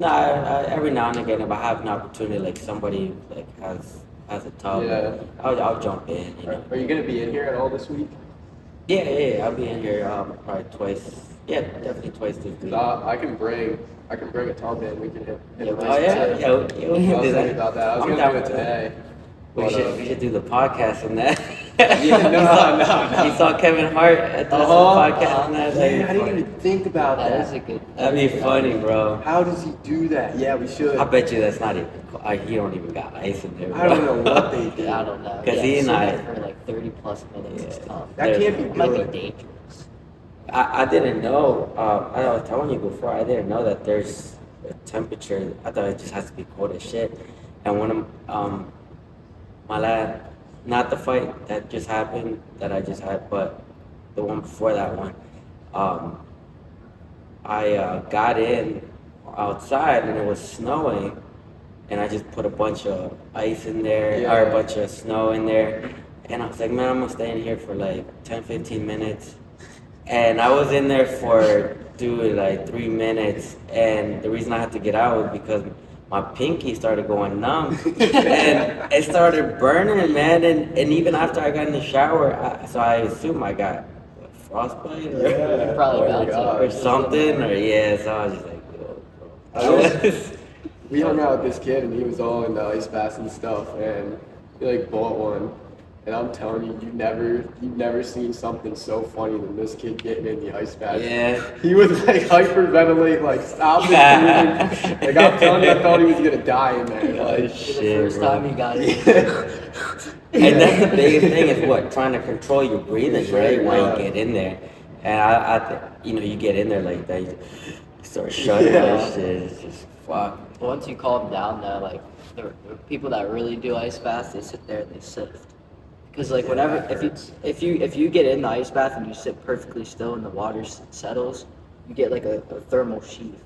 Speaker 2: every now and again, if I have an opportunity, like somebody like has a tub,
Speaker 1: Yeah.
Speaker 2: I'll jump in.
Speaker 1: Are you gonna be in here at all this week?
Speaker 2: Yeah, I'll be in here probably twice. Yeah, definitely twice this week.
Speaker 1: 'Cause I can bring a tub in. We can hit
Speaker 3: Yeah,
Speaker 1: the
Speaker 3: we-
Speaker 2: Oh
Speaker 1: ice
Speaker 2: yeah,
Speaker 1: bath.
Speaker 2: yeah, we
Speaker 1: I
Speaker 2: can
Speaker 1: was
Speaker 2: do
Speaker 1: thinking
Speaker 2: that.
Speaker 1: about that. I was
Speaker 2: I'm
Speaker 1: gonna
Speaker 2: down
Speaker 1: do it
Speaker 2: with that.
Speaker 1: today.
Speaker 2: We
Speaker 1: But,
Speaker 2: should do the podcast on that.
Speaker 1: Yeah, no.
Speaker 2: He saw Kevin Hart at the podcast. And that.
Speaker 1: Yeah, I didn't even think about
Speaker 3: That
Speaker 1: that.
Speaker 3: is a good.
Speaker 2: That'd be funny, bro.
Speaker 1: How does he do that? Yeah, we should.
Speaker 2: I bet you that's not even. He don't even got ice in there. Bro.
Speaker 1: I don't know what they do.
Speaker 3: I don't know.
Speaker 2: 'Cause he and
Speaker 3: sit
Speaker 2: I-
Speaker 3: there for like 30 plus minutes is tough.
Speaker 1: That can't be
Speaker 3: It might
Speaker 1: good.
Speaker 3: be dangerous.
Speaker 2: I didn't know. I was telling you before. I didn't know that there's a temperature. I thought it just has to be cold as shit. And when my lad, not the fight that just happened that I just had, but the one before that one, I got in outside and it was snowing, and I just put a bunch of ice in there or a bunch of snow in there, and I was like, man, I'm gonna stay in here for like 10-15 minutes. And I was in there for, dude, like 3 minutes. And the reason I had to get out was because my pinky started going numb. And it started burning, man. And even after I got in the shower, so I assume I got what, frostbite
Speaker 1: Yeah.
Speaker 3: Probably
Speaker 1: Oh my
Speaker 3: about
Speaker 1: God.
Speaker 2: or something. Or yeah, so I was just like, yo, bro.
Speaker 1: We hung out with this kid and he was all into ice baths and stuff, and he like bought one. And I'm telling you, you've never seen something so funny than this kid getting in the ice bath.
Speaker 2: Yeah.
Speaker 1: He would like hyperventilate, like stop breathing. Like I'm telling you, I thought he was gonna die in there. Like,
Speaker 3: The
Speaker 2: Shit,
Speaker 3: first
Speaker 2: bro.
Speaker 3: time you got it.
Speaker 2: And that's the biggest thing is what? Trying to control your breathing,
Speaker 1: Sure,
Speaker 2: right? When
Speaker 1: yeah.
Speaker 2: you get in there. And you get in there like that, you start shuddering
Speaker 1: Yeah.
Speaker 2: and shit. It's just fuck.
Speaker 3: Once you calm down, though, like the people that really do ice baths, they sit there and they sift. Because like whenever if you get in the ice bath and you sit perfectly still and the water settles, you get like a thermal sheath,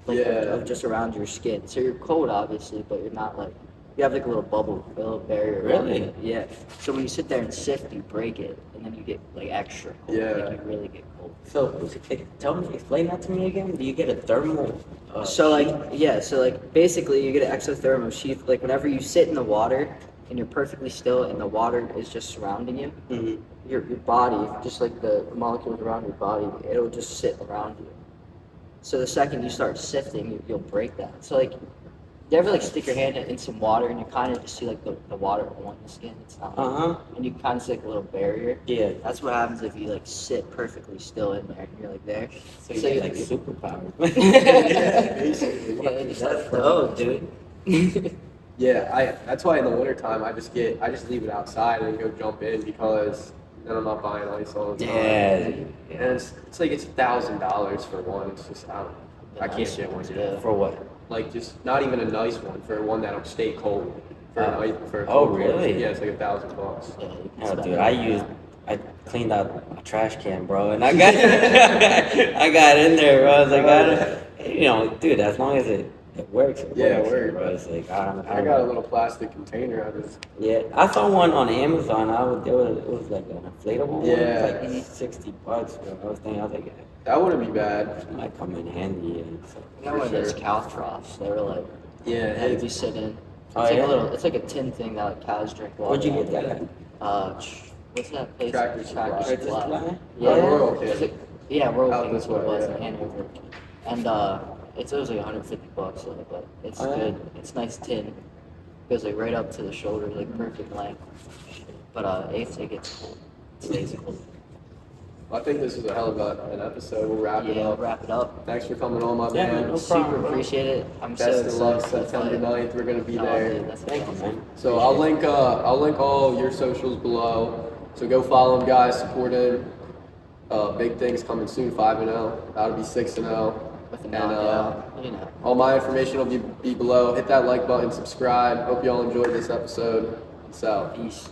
Speaker 3: like of just around your skin. So you're cold obviously, but you're not like you have like a little bubble, a little barrier. around
Speaker 2: Really?
Speaker 3: it. Yeah. So when you sit there and sift, you break it, and then you get like extra cold.
Speaker 1: Yeah.
Speaker 3: Like you really get cold.
Speaker 2: So explain that to me again. Do you get a thermal?
Speaker 3: So like basically you get an exothermal sheath. Like whenever you sit in the water and you're perfectly still and the water is just surrounding you,
Speaker 2: Mhm.
Speaker 3: your body, just like the molecules around your body, it'll just sit around you. So the second you start sifting, you'll break that. So like, you ever like stick your hand in some water and you kind of just see like the water on the skin? It's not. And you kind of see like a little barrier.
Speaker 2: Yeah.
Speaker 3: That's what happens if you like sit perfectly still in there and you're like there.
Speaker 2: So you
Speaker 3: So
Speaker 2: get
Speaker 3: you-
Speaker 2: like superpowers.
Speaker 1: yeah, basically.
Speaker 3: Yeah, just like
Speaker 2: That's dope, dude.
Speaker 1: Yeah, that's why in the wintertime I just leave it outside and go jump in because then I'm not buying ice all the time. And it's like it's $1,000 for one. It's just I can't get one.
Speaker 3: Yeah.
Speaker 2: For what?
Speaker 1: Like just not even a nice one for one that'll stay cold for a night for a
Speaker 2: Oh,
Speaker 1: cold course.
Speaker 2: really?
Speaker 1: Yeah, it's like $1,000.
Speaker 3: Yeah, you can
Speaker 2: Oh,
Speaker 3: spend
Speaker 2: dude,
Speaker 3: it.
Speaker 2: I cleaned out a trash can, bro, and I got I got in there, bro. I was like, dude, as long as it works,
Speaker 1: Yeah, it
Speaker 2: works,
Speaker 1: works.
Speaker 2: bro. It's like
Speaker 1: I got a little plastic container.
Speaker 2: Yeah, I saw one on Amazon. It was like an inflatable one.
Speaker 1: Yeah.
Speaker 2: It was like $60, bro. I was like,
Speaker 1: That wouldn't be bad.
Speaker 2: it might come in handy. And so.
Speaker 3: You know one of those cow troughs? They were like,
Speaker 1: Yeah,
Speaker 3: that you sit in. It's
Speaker 2: Oh,
Speaker 3: like
Speaker 2: yeah?
Speaker 3: it's like a tin thing that like cows drink water.
Speaker 2: Where'd you get
Speaker 3: out
Speaker 2: that
Speaker 3: of. What's that place?
Speaker 1: Tractor Supply.
Speaker 2: Tractor Supply?
Speaker 3: Yeah,
Speaker 1: Royal King.
Speaker 3: It's like- yeah, Royal
Speaker 1: Out
Speaker 3: King is
Speaker 1: this
Speaker 3: what it
Speaker 1: way,
Speaker 3: was
Speaker 1: yeah.
Speaker 3: in Hanover. And it was like $150, but it's
Speaker 2: Oh, yeah?
Speaker 3: good. It's nice tin. Goes like right up to the shoulder, like perfect length. But it gets cold. It stays cold.
Speaker 1: I think this is a hell of an episode. We'll wrap it
Speaker 3: Yeah,
Speaker 1: up.
Speaker 3: wrap it up.
Speaker 1: Thanks for coming on, my
Speaker 2: Yeah,
Speaker 1: man.
Speaker 2: no
Speaker 3: Super
Speaker 2: problem, bro.
Speaker 3: appreciate it. I'm
Speaker 1: Best
Speaker 3: so
Speaker 1: of
Speaker 3: excited
Speaker 1: luck,
Speaker 3: for the
Speaker 1: September
Speaker 3: fight.
Speaker 1: 9th. We're gonna be
Speaker 3: No,
Speaker 1: there.
Speaker 3: dude, that's
Speaker 2: Thank you,
Speaker 3: awesome.
Speaker 2: man.
Speaker 1: So I'll link all your socials below. So go follow him, guys. Support him. Big things coming soon. 5-0. That'll be 6-0.
Speaker 3: With a
Speaker 1: And
Speaker 3: knockout, you know.
Speaker 1: all my information will be below. Hit that like button. Subscribe. Hope you all enjoyed this episode. Peace out.
Speaker 3: Peace.